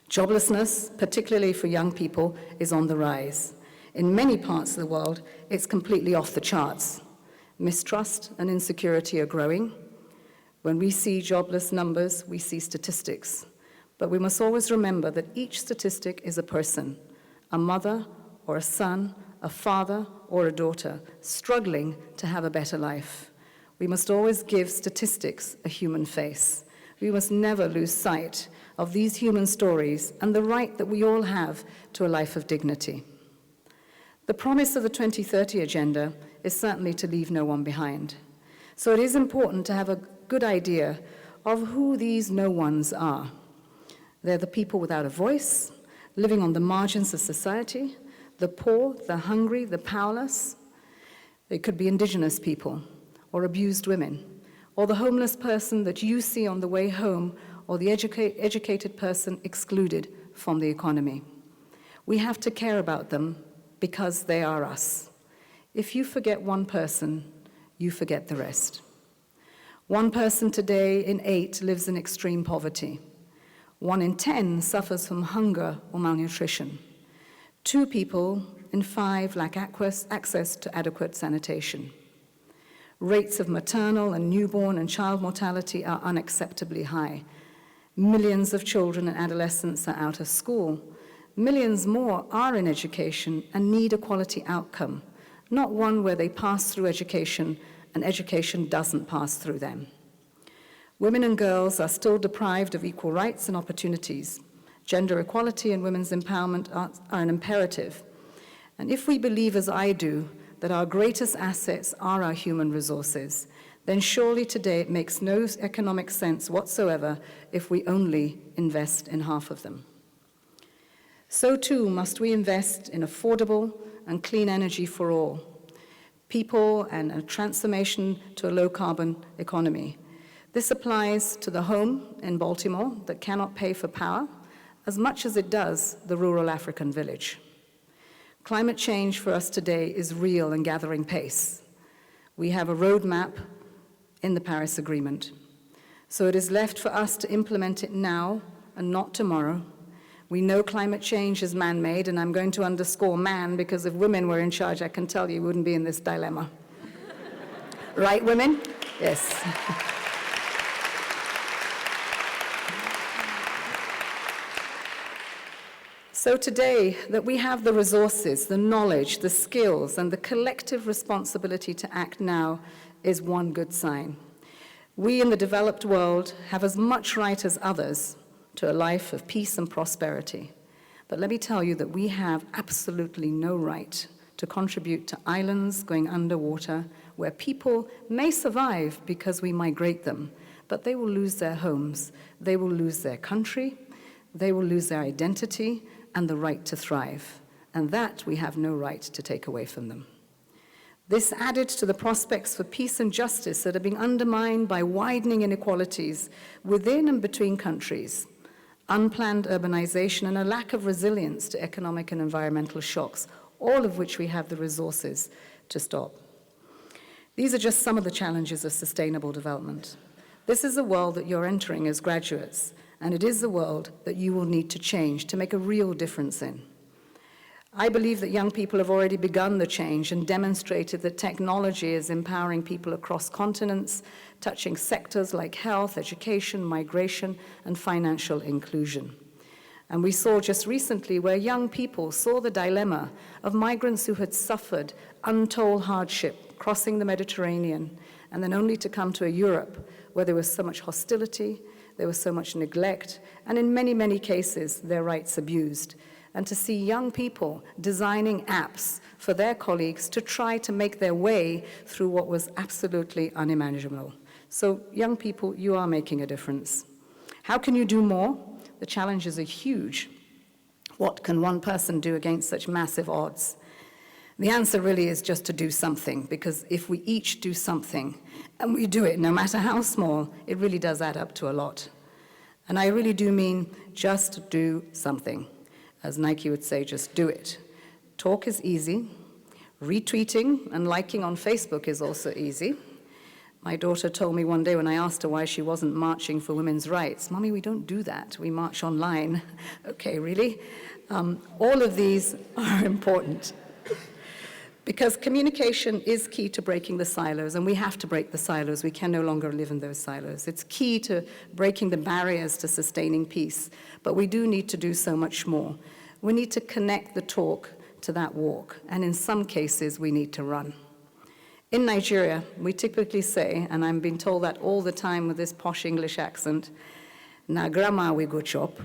Joblessness, particularly for young people, is on the rise. In many parts of the world, it's completely off the charts. Mistrust and insecurity are growing. When we see jobless numbers, we see statistics. But we must always remember that each statistic is a person, a mother or a son, a father or a daughter, struggling to have a better life. We must always give statistics a human face. We must never lose sight of these human stories and the right that we all have to a life of dignity. The promise of the 2030 Agenda is certainly to leave no one behind. So it is important to have a good idea of who these no ones are. They're the people without a voice, living on the margins of society, the poor, the hungry, the powerless. They could be indigenous people, or abused women, or the homeless person that you see on the way home, or the educated person excluded from the economy. We have to care about them because they are us. If you forget one person, you forget the rest. One person today in 8 lives in extreme poverty. 1 in 10 suffers from hunger or malnutrition. 2 people in 5 lack access to adequate sanitation. Rates of maternal and newborn and child mortality are unacceptably high. Millions of children and adolescents are out of school. Millions more are in education and need a quality outcome, not one where they pass through education and education doesn't pass through them. Women and girls are still deprived of equal rights and opportunities. Gender equality and women's empowerment are an imperative. And if we believe, as I do, that our greatest assets are our human resources, then surely today it makes no economic sense whatsoever if we only invest in half of them. So too must we invest in affordable and clean energy for all, people, and a transformation to a low-carbon economy. This applies to the home in Baltimore that cannot pay for power as much as it does the rural African village. Climate change for us today is real and gathering pace. We have a roadmap in the Paris Agreement. So it is left for us to implement it now and not tomorrow. We know climate change is man-made, and I'm going to underscore man because if women were in charge, I can tell you we wouldn't be in this dilemma. Right, women? Yes. So today, that we have the resources, the knowledge, the skills, and the collective responsibility to act now is one good sign. We in the developed world have as much right as others to a life of peace and prosperity. But let me tell you that we have absolutely no right to contribute to islands going underwater where people may survive because we migrate them, but they will lose their homes, they will lose their country, they will lose their identity and the right to thrive. And that we have no right to take away from them. This added to the prospects for peace and justice that are being undermined by widening inequalities within and between countries, unplanned urbanization, and a lack of resilience to economic and environmental shocks, all of which we have the resources to stop. These are just some of the challenges of sustainable development. This is the world that you're entering as graduates, and it is the world that you will need to change to make a real difference in. I believe that young people have already begun the change and demonstrated that technology is empowering people across continents, touching sectors like health, education, migration, and financial inclusion. And we saw just recently where young people saw the dilemma of migrants who had suffered untold hardship crossing the Mediterranean, and then only to come to a Europe where there was so much hostility, there was so much neglect, and in many, many cases, their rights abused. And to see young people designing apps for their colleagues to try to make their way through what was absolutely unimaginable. So young people, you are making a difference. How can you do more? The challenges are huge. What can one person do against such massive odds? The answer really is just to do something, because if we each do something, and we do it no matter how small, it really does add up to a lot. And I really do mean just do something. As Nike would say, just do it. Talk is easy. Retweeting and liking on Facebook is also easy. My daughter told me one day when I asked her why she wasn't marching for women's rights, "Mommy, we don't do that. We march online." Okay, really? All of these are important because communication is key to breaking the silos, and we have to break the silos. We can no longer live in those silos. It's key to breaking the barriers to sustaining peace, but we do need to do so much more. We need to connect the talk to that walk, and in some cases, we need to run. In Nigeria, we typically say, and I'm being told that all the time with this posh English accent, "Na grandma we go chop."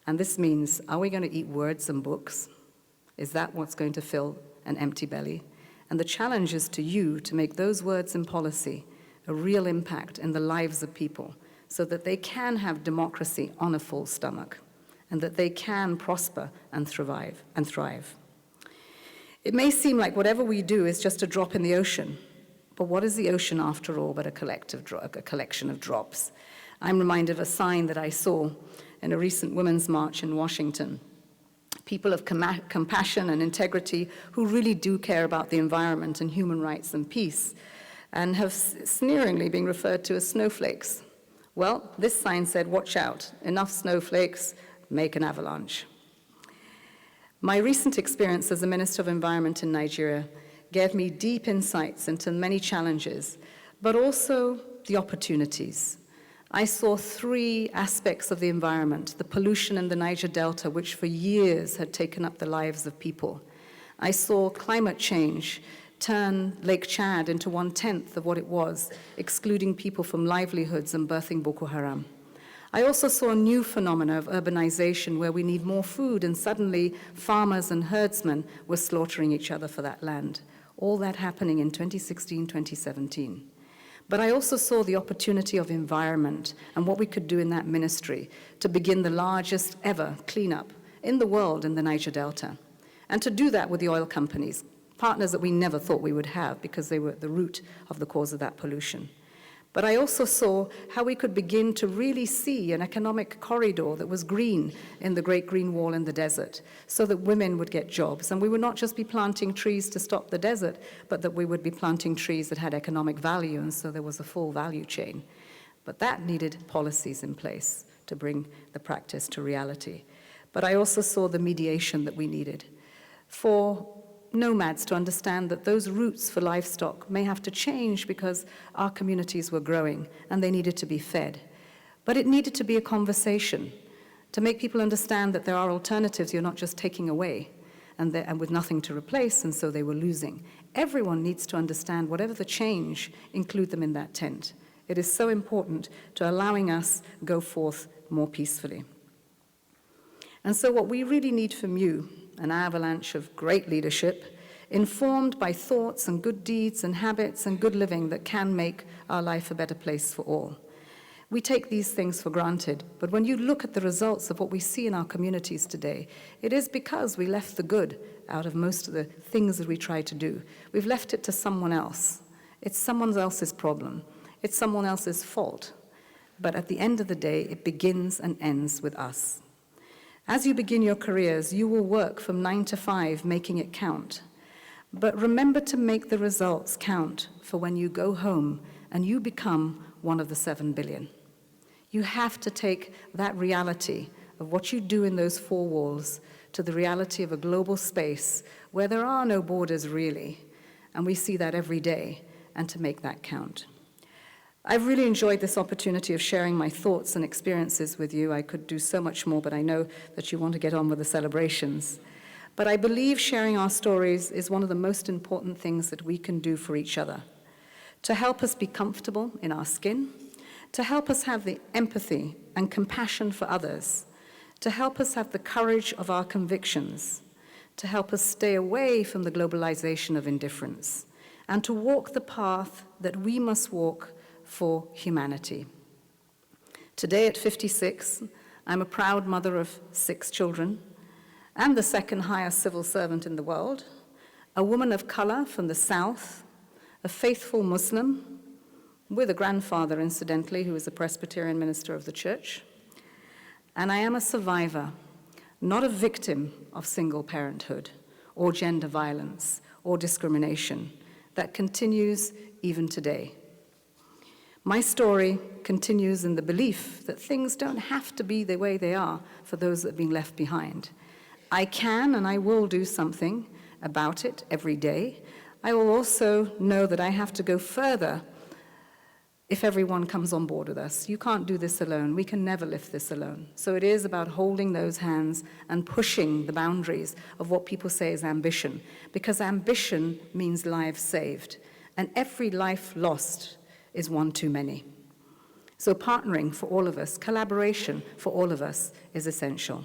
And this means, are we going to eat words and books? Is that what's going to fill an empty belly? And the challenge is to you to make those words and policy a real impact in the lives of people so that they can have democracy on a full stomach and that they can prosper and thrive. It may seem like whatever we do is just a drop in the ocean, but what is the ocean after all but a collection of drops? I'm reminded of a sign that I saw in a recent Women's March in Washington. People of compassion and integrity who really do care about the environment and human rights and peace, and have sneeringly been referred to as snowflakes. Well, this sign said, "Watch out, enough snowflakes, make an avalanche." My recent experience as a Minister of Environment in Nigeria gave me deep insights into many challenges, but also the opportunities. I saw three aspects of the environment: the pollution in the Niger Delta, which for years had taken up the lives of people. I saw climate change turn Lake Chad into 1/10 of what it was, excluding people from livelihoods and birthing Boko Haram. I also saw a new phenomena of urbanization where we need more food, and suddenly farmers and herdsmen were slaughtering each other for that land. All that happening in 2016, 2017. But I also saw the opportunity of environment and what we could do in that ministry to begin the largest ever cleanup in the world in the Niger Delta. And to do that with the oil companies, partners that we never thought we would have because they were at the root of the cause of that pollution. But I also saw how we could begin to really see an economic corridor that was green in the Great Green Wall in the desert, so that women would get jobs. And we would not just be planting trees to stop the desert, but that we would be planting trees that had economic value, and so there was a full value chain. But that needed policies in place to bring the practice to reality. But I also saw the mediation that we needed for nomads to understand that those routes for livestock may have to change because our communities were growing and they needed to be fed. But it needed to be a conversation to make people understand that there are alternatives you're not just taking away and with nothing to replace, and so they were losing. Everyone needs to understand whatever the change, include them in that tent. It is so important to allowing us go forth more peacefully. And so what we really need from you, an avalanche of great leadership, informed by thoughts and good deeds and habits and good living that can make our life a better place for all. We take these things for granted, but when you look at the results of what we see in our communities today, it is because we left the good out of most of the things that we try to do. We've left it to someone else. It's someone else's problem. It's someone else's fault. But at the end of the day, it begins and ends with us. As you begin your careers, you will work from 9 to 5, making it count. But remember to make the results count for when you go home and you become one of the 7 billion. You have to take that reality of what you do in those four walls to the reality of a global space where there are no borders really, and we see that every day, and to make that count. I've really enjoyed this opportunity of sharing my thoughts and experiences with you. I could do so much more, but I know that you want to get on with the celebrations. But I believe sharing our stories is one of the most important things that we can do for each other, to help us be comfortable in our skin, to help us have the empathy and compassion for others, to help us have the courage of our convictions, to help us stay away from the globalization of indifference, and to walk the path that we must walk for humanity. Today at 56, I'm a proud mother of 6 children and the second highest civil servant in the world, a woman of color from the South, a faithful Muslim, with a grandfather, incidentally, who is a Presbyterian minister of the church. And I am a survivor, not a victim of single parenthood or gender violence or discrimination that continues even today. My story continues in the belief that things don't have to be the way they are for those that are being left behind. I can and I will do something about it every day. I will also know that I have to go further if everyone comes on board with us. You can't do this alone. We can never lift this alone. So it is about holding those hands and pushing the boundaries of what people say is ambition, because ambition means lives saved, and every life lost is one too many. So partnering for all of us, collaboration for all of us is essential.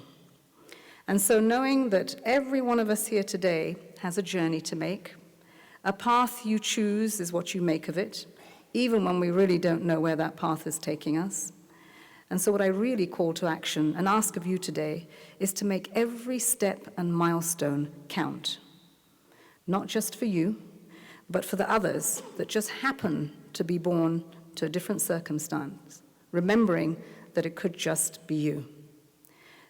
And so knowing that every one of us here today has a journey to make, a path you choose is what you make of it, even when we really don't know where that path is taking us. And so what I really call to action and ask of you today is to make every step and milestone count. Not just for you, but for the others that just happen to be born to a different circumstance, remembering that it could just be you.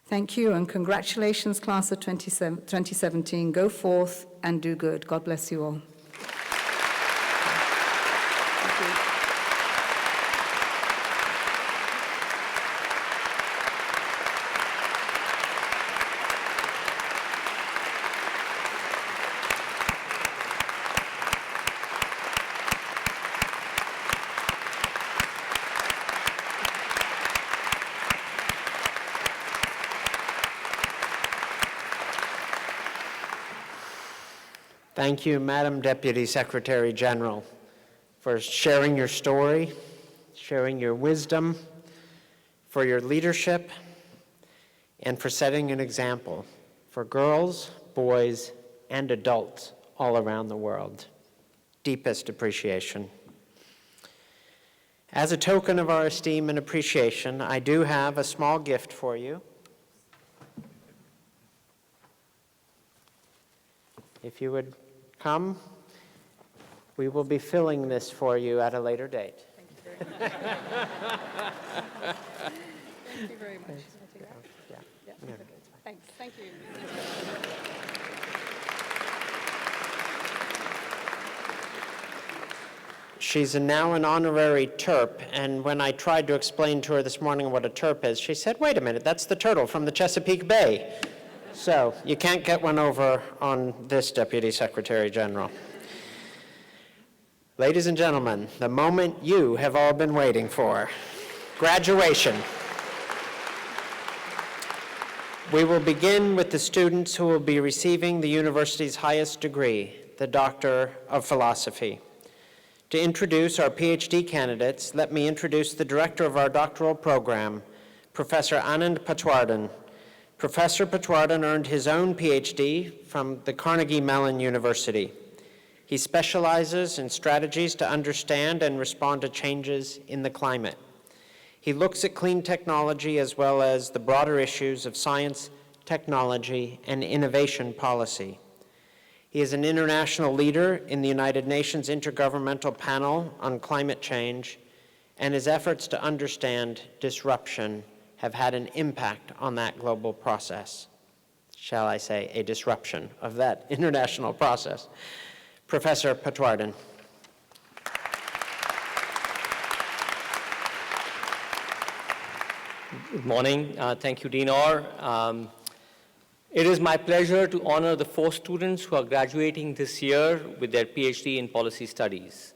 Thank you, and congratulations, class of 2017. Go forth and do good. God bless you all. Thank you, Madam Deputy Secretary General, for sharing your story, sharing your wisdom, for your leadership, and for setting an example for girls, boys, and adults all around the world. Deepest appreciation. As a token of our esteem and appreciation, I do have a small gift for you. If you would come, we will be filling this for you at a later date. Thank you very much. Thank you very much. Yeah. Thanks. Thank you. She's now an honorary Terp, and when I tried to explain to her this morning what a Terp is, she said, wait a minute, that's the turtle from the Chesapeake Bay. So you can't get one over on this Deputy Secretary General. Ladies and gentlemen, the moment you have all been waiting for, graduation. We will begin with the students who will be receiving the university's highest degree, the Doctor of Philosophy. To introduce our PhD candidates, let me introduce the director of our doctoral program, Professor Anand Patwardhan. Professor Patwardhan earned his own PhD from the Carnegie Mellon University. He specializes in strategies to understand and respond to changes in the climate. He looks at clean technology as well as the broader issues of science, technology, and innovation policy. He is an international leader in the United Nations Intergovernmental Panel on Climate Change, and his efforts to understand disruption have had an impact on that global process. Shall I say, a disruption of that international process. Professor Patwardhan. Good morning. Thank you, Dean Orr. It is my pleasure to honor the 4 students who are graduating this year with their PhD in policy studies.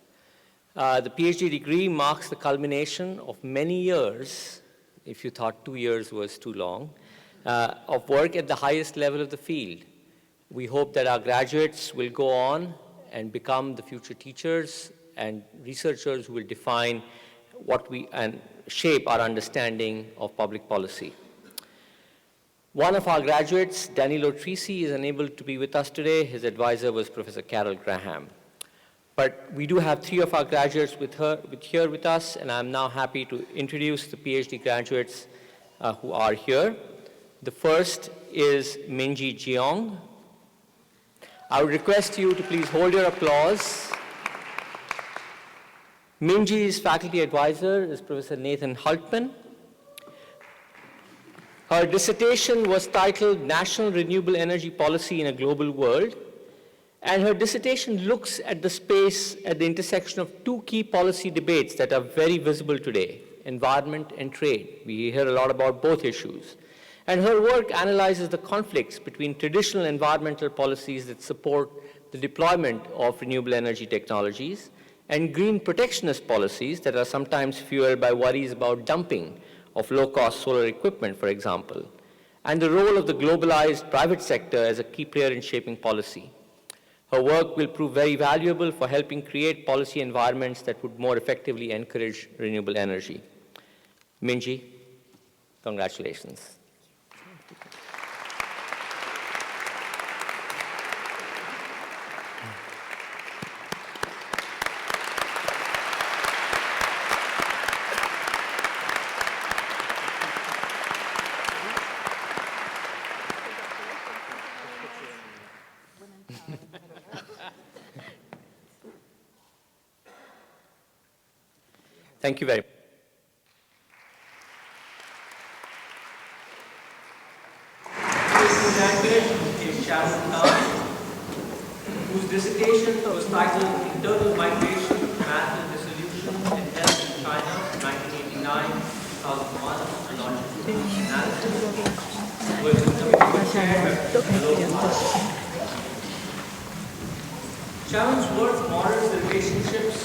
The PhD degree marks the culmination of many years, if you thought 2 years was too long, of work at the highest level of the field. We hope that our graduates will go on and become the future teachers and researchers who will define and shape our understanding of public policy. One of our graduates, Danilo Trisi, is unable to be with us today. His advisor was Professor Carol Graham. But we do have 3 of our graduates here with us, and I'm now happy to introduce the PhD graduates who are here. The first is Minji Jeong. I would request you to please hold your applause. Minji's faculty advisor is Professor Nathan Hultman. Her dissertation was titled National Renewable Energy Policy in a Global World, And her dissertation looks at the space at the intersection of two key policy debates that are very visible today, environment and trade. We hear a lot about both issues. And her work analyzes the conflicts between traditional environmental policies that support the deployment of renewable energy technologies and green protectionist policies that are sometimes fueled by worries about dumping of low-cost solar equipment, for example, and the role of the globalized private sector as a key player in shaping policy. Her work will prove very valuable for helping create policy environments that would more effectively encourage renewable energy. Minji, congratulations. Thank you very much. This graduate is Sharon Khan, whose dissertation was titled Internal Migration, Math and Dissolution in Health in China, 1989-2001, and longitudinal analysis, was Sharon's work models the relationships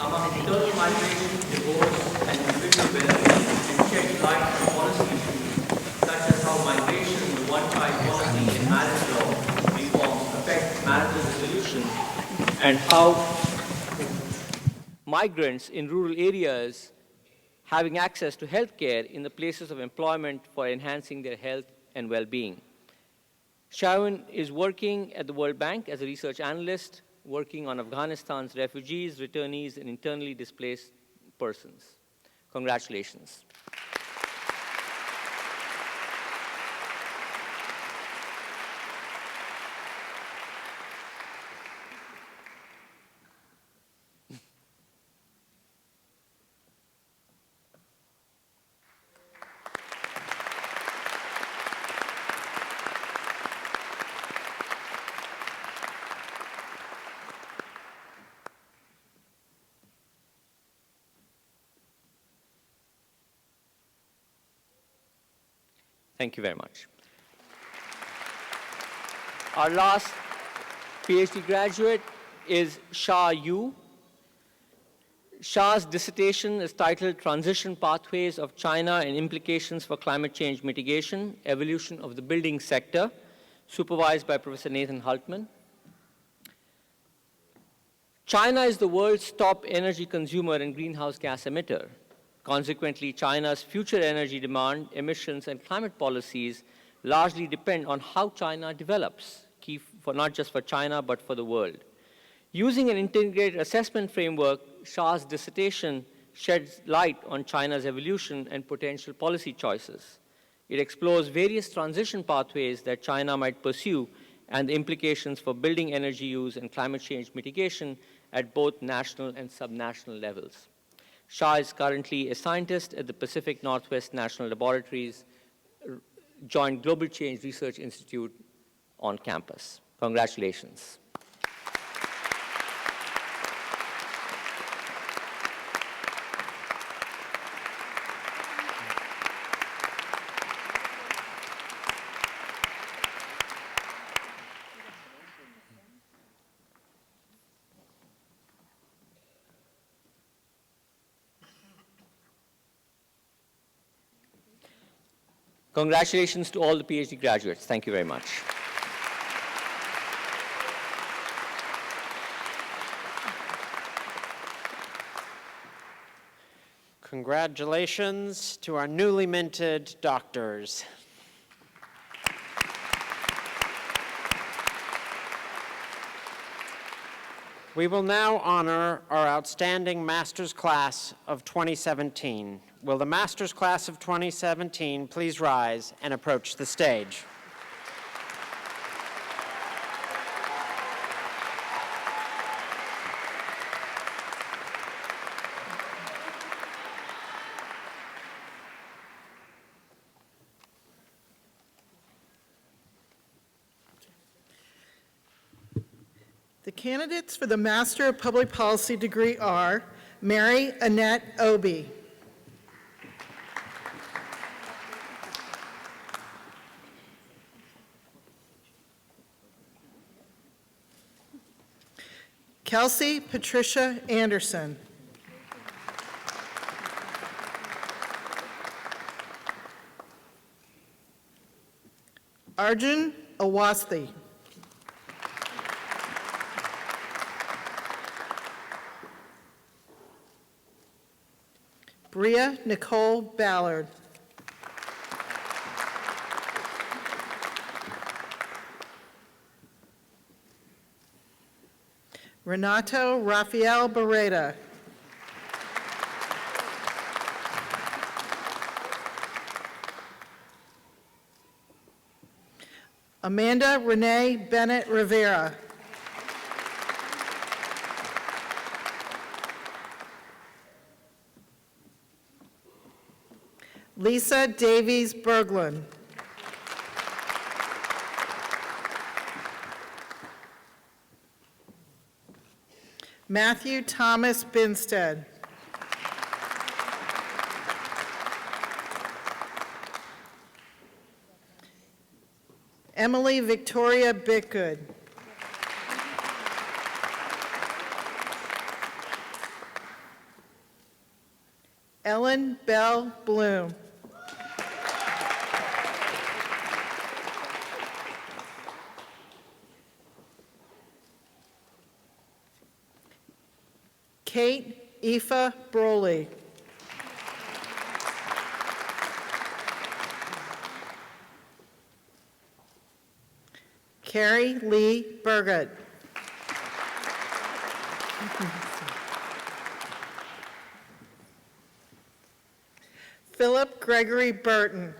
among internal migration, divorce, and individual well-being, and sheds light on policy issues such as how migration, the one-child policy in marriage law reforms affect marital dissolution, and how migrants in rural areas having access to health care in the places of employment for enhancing their health and well-being. Sharon is working at the World Bank as a research analyst, working on Afghanistan's refugees, returnees, and internally displaced persons. Congratulations. Thank you very much. Our last PhD graduate is Sha Yu. Sha's dissertation is titled Transition Pathways of China and Implications for Climate Change Mitigation, Evolution of the Building Sector, supervised by Professor Nathan Hultman. China is the world's top energy consumer and greenhouse gas emitter. Consequently, China's future energy demand, emissions, and climate policies largely depend on how China develops, key for not just for China, but for the world. Using an integrated assessment framework, Sha's dissertation sheds light on China's evolution and potential policy choices. It explores various transition pathways that China might pursue and the implications for building energy use and climate change mitigation at both national and subnational levels. Sha is currently a scientist at the Pacific Northwest National Laboratories Joint Global Change Research Institute on campus. Congratulations. Congratulations to all the PhD graduates. Thank you very much. Congratulations to our newly minted doctors. We will now honor our outstanding master's class of 2017. Will the master's class of 2017 please rise and approach the stage? The candidates for the Master of Public Policy degree are Mary Annette Obie, Kelsey Patricia Anderson, Arjun Awasthi, Bria Nicole Ballard, Renato Rafael Barreda, Amanda Renee Bennett Rivera, Lisa Davies Berglund, Matthew Thomas Binstead, Emily Victoria Bickgood, Ellen Bell Bloom, Kate Aoife Broley, Carrie Lee Burgett, Philip Gregory Burton,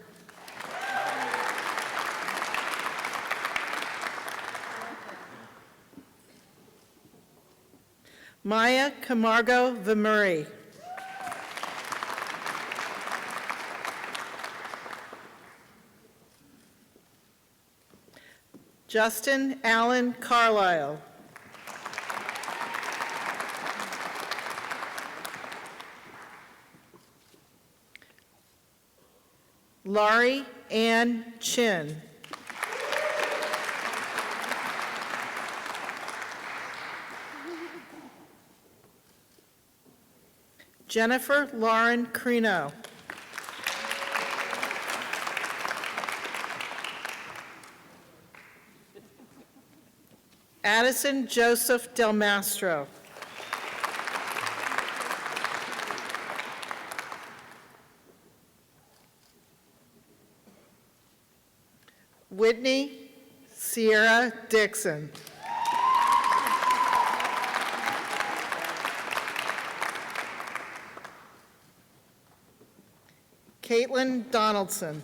Maya Camargo Vimuri, Justin Allen Carlisle, Laurie Ann Chin, Jennifer Lauren Crino, Addison Joseph Del Mastro, Whitney Sierra Dixon, Caitlin Donaldson,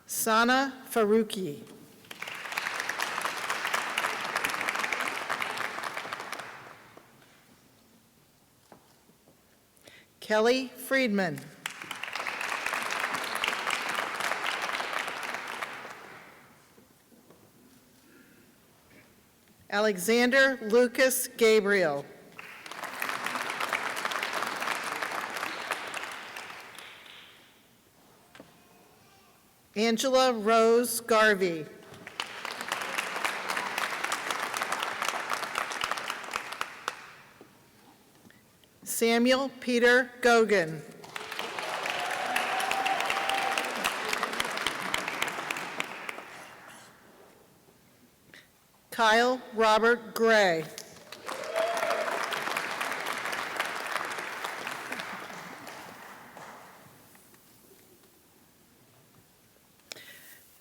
Sana Faruqi, Kelly Friedman, Alexander Lucas Gabriel, Angela Rose Garvey, Samuel Peter Gogan, Kyle Robert Gray,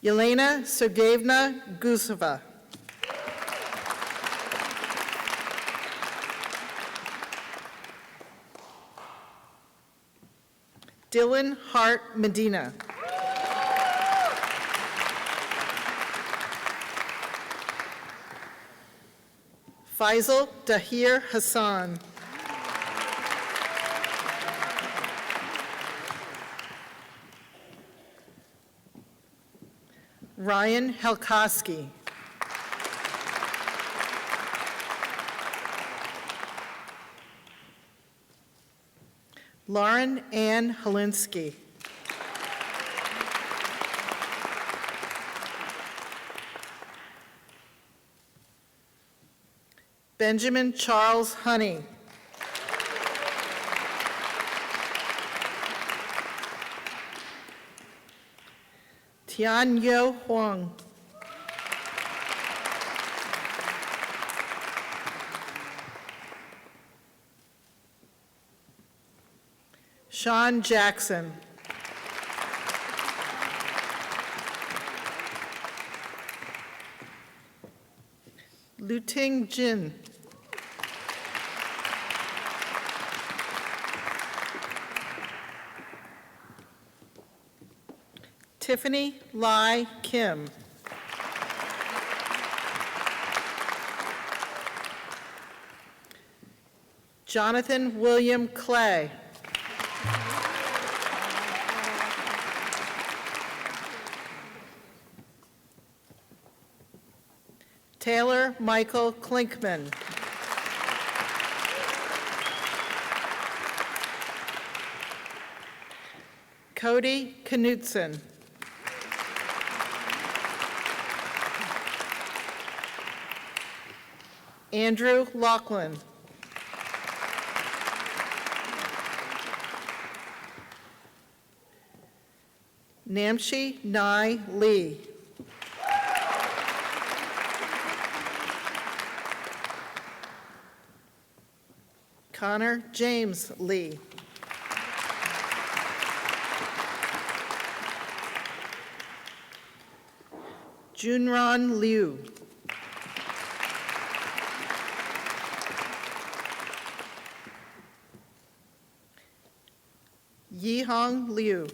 Yelena Sergeyevna Guseva, Dylan Hart Medina, Faisal Dahir Hassan, Ryan Helkoski. Lauren Ann Holinsky. Benjamin Charles Honey. Tian Yo Huang. Sean Jackson. Luting Jin. Tiffany Lai Kim. Jonathan William Clay. Taylor Michael Klinkman. Cody Knutson. Andrew Lachlan. Namshi Nai Lee. Connor James Lee. Junron Liu. Yihong Liu.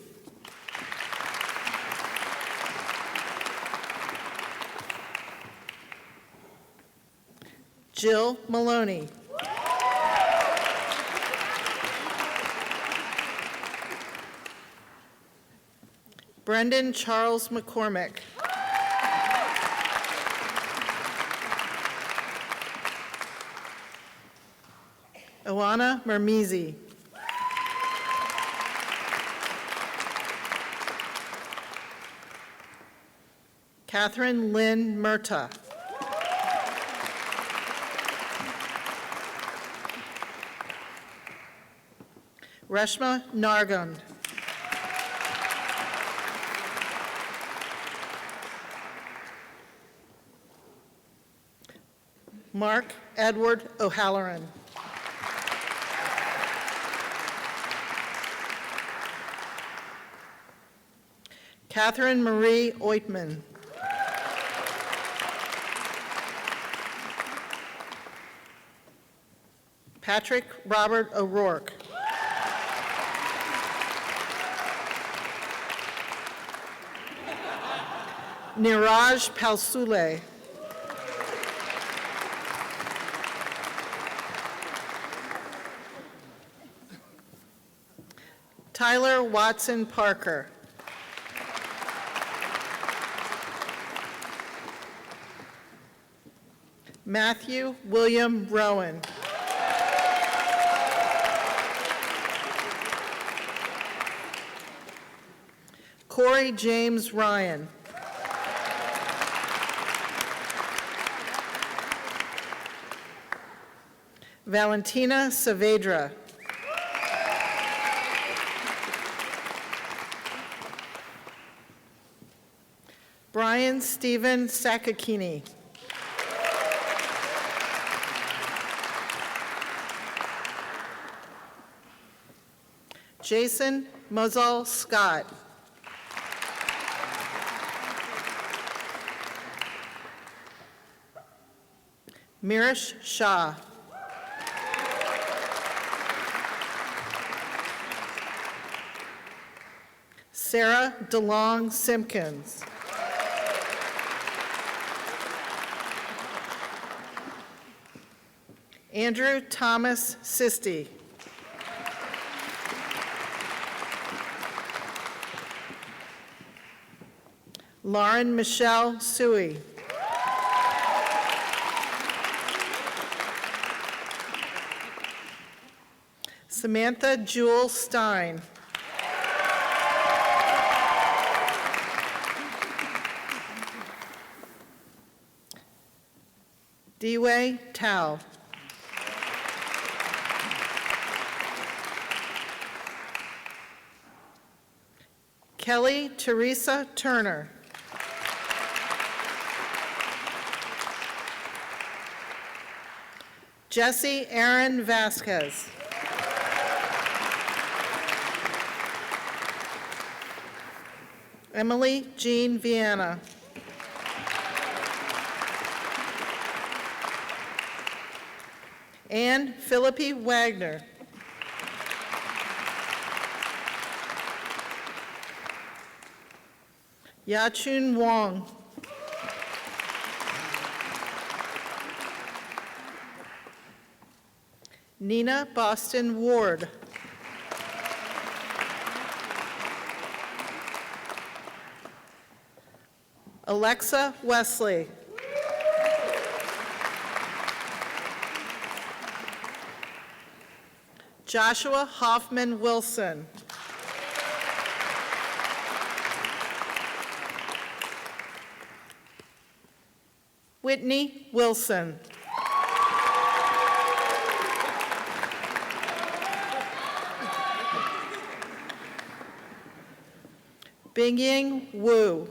Jill Maloney. Brendan Charles McCormick. Oana Mermizi. Catherine Lynn Murta. Reshma Nargand. Mark Edward O'Halloran. Catherine Marie Oitman. Patrick Robert O'Rourke. Niraj Palsule. Tyler Watson Parker. Matthew William Rowan. Corey James Ryan. Valentina Saavedra. Brian Stephen Sakakini. Jason Mozal Scott. Mirish Shah. Sarah DeLong Simpkins. Andrew Thomas Sisti. Lauren Michelle Suey. Samantha Jewel Stein. Dewey Tao. Kelly Teresa Turner. Jesse Aaron Vasquez. Emily Jean Viana. Anne Philippi Wagner. Yachun Wong. Nina Boston Ward. Alexa Wesley. Joshua Hoffman Wilson. Whitney Wilson. Bingying Wu.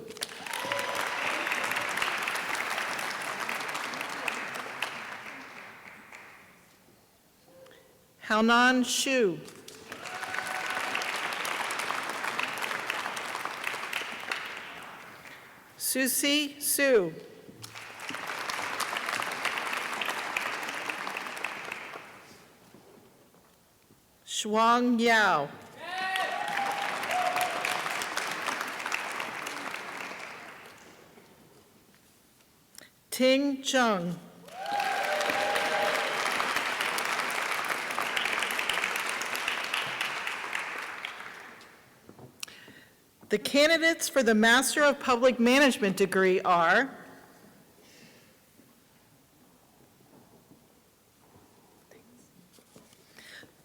Haonan Xu. Susie Su. Shuang Yao. Ting Chung. The candidates for the Master of Public Management degree are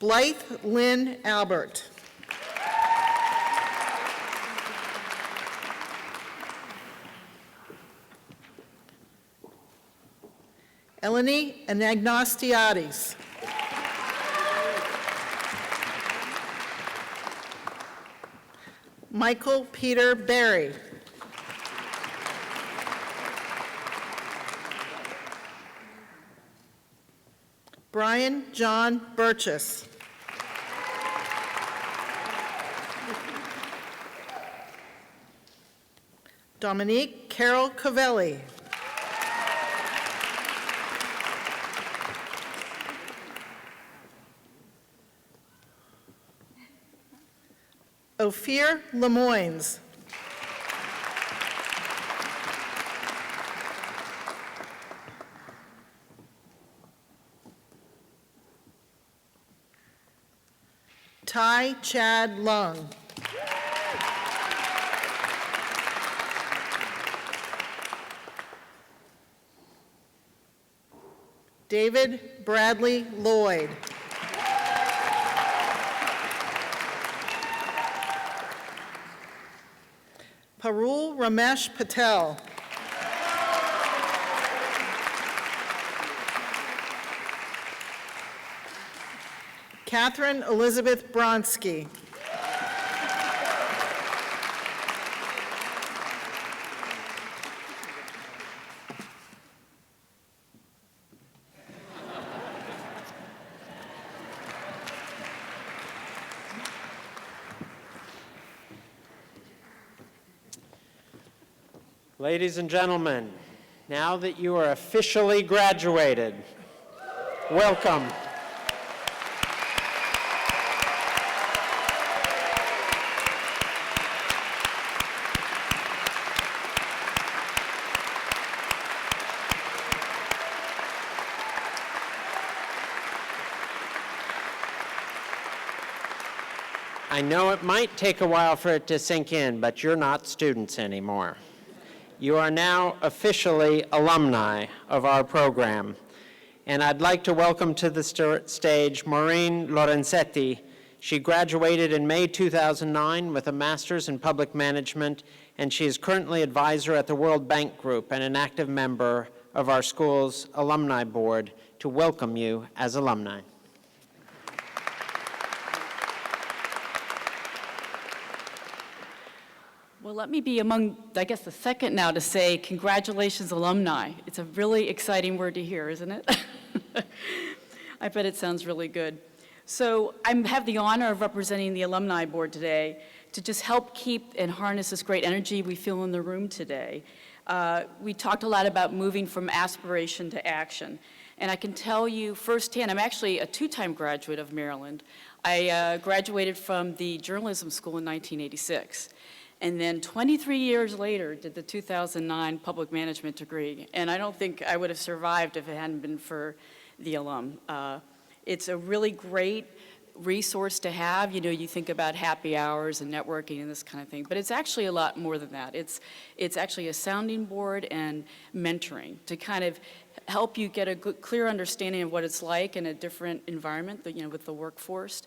Blythe Lynn Albert. Eleni Anagnostiades. Michael Peter Berry. Brian John Burgess. Dominique Carol Covelli. Ophir Lemoynes. Tai Chad Lung. David Bradley Lloyd. Parul Ramesh Patel. Catherine Elizabeth Bronsky. Ladies and gentlemen, now that you are officially graduated, welcome. I know it might take a while for it to sink in, but you're not students anymore. You are now officially alumni of our program. And I'd like to welcome to the stage Maureen Lorenzetti. She graduated in May 2009 with a master's in public management, and she is currently advisor at the World Bank Group and an active member of our school's alumni board, to welcome you as alumni. Well, let me be among, I guess, the second now to say congratulations, alumni. It's a really exciting word to hear, isn't it? I bet it sounds really good. So I have the honor of representing the alumni board today to just help keep and harness this great energy we feel in the room today. We talked a lot about moving from aspiration to action. And I can tell you firsthand, I'm actually a two-time graduate of Maryland. I graduated from the journalism school in 1986. And then 23 years later, did the 2009 public management degree. And I don't think I would have survived if it hadn't been for the alum. It's a really great resource to have. You know, you think about happy hours and networking and this kind of thing, but it's actually a lot more than that. It's actually a sounding board and mentoring to kind of help you get a good, clear understanding of what it's like in a different environment, you know, with the workforce.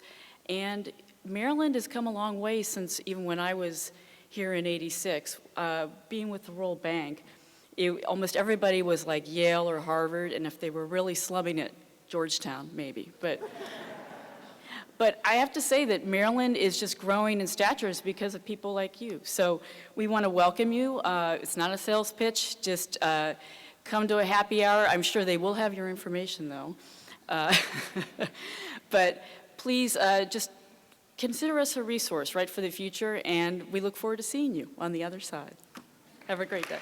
And Maryland has come a long way since even when I was here in '86, being with the World Bank, almost everybody was like Yale or Harvard, and if they were really slumming it, Georgetown, maybe. But I have to say that Maryland is just growing in stature because of people like you. So we want to welcome you. It's not a sales pitch. Just come to a happy hour. I'm sure they will have your information, though. But please just consider us a resource, right, for the future, and we look forward to seeing you on the other side. Have a great day.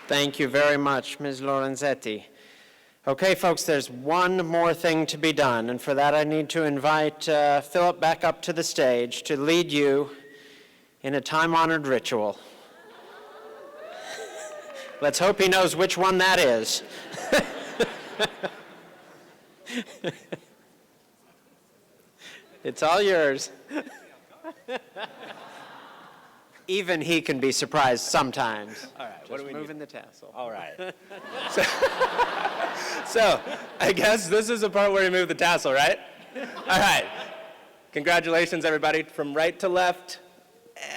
Thank you very much, Ms. Lorenzetti. Okay, folks, there's one more thing to be done, and for that I need to invite Philip back up to the stage to lead you in a time-honored ritual. Let's hope he knows which one that is. It's all yours. Even he can be surprised sometimes. All right, what do we moving need? the tassel. All right. So I guess this is the part where we move the tassel, right? All right. Congratulations, everybody, from right to left.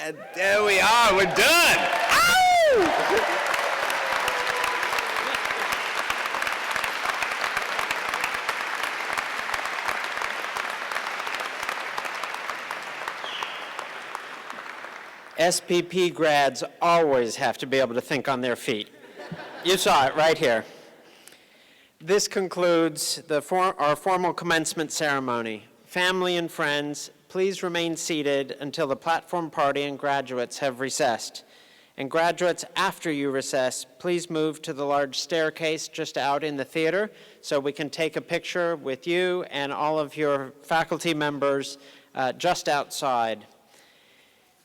And there we are. We're done. Ow! SPP grads always have to be able to think on their feet. You saw it right here. This concludes our formal commencement ceremony. Family and friends, please remain seated until the platform party and graduates have recessed. And graduates, after you recess, please move to the large staircase just out in the theater so we can take a picture with you and all of your faculty members just outside.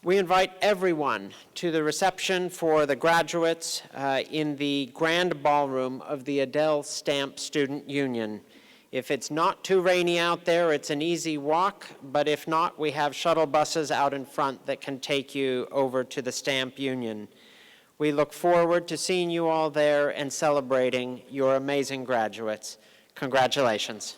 We invite everyone to the reception for the graduates in the grand ballroom of the Adele Stamp Student Union. If it's not too rainy out there, it's an easy walk, but if not, we have shuttle buses out in front that can take you over to the Stamp Union. We look forward to seeing you all there and celebrating your amazing graduates. Congratulations.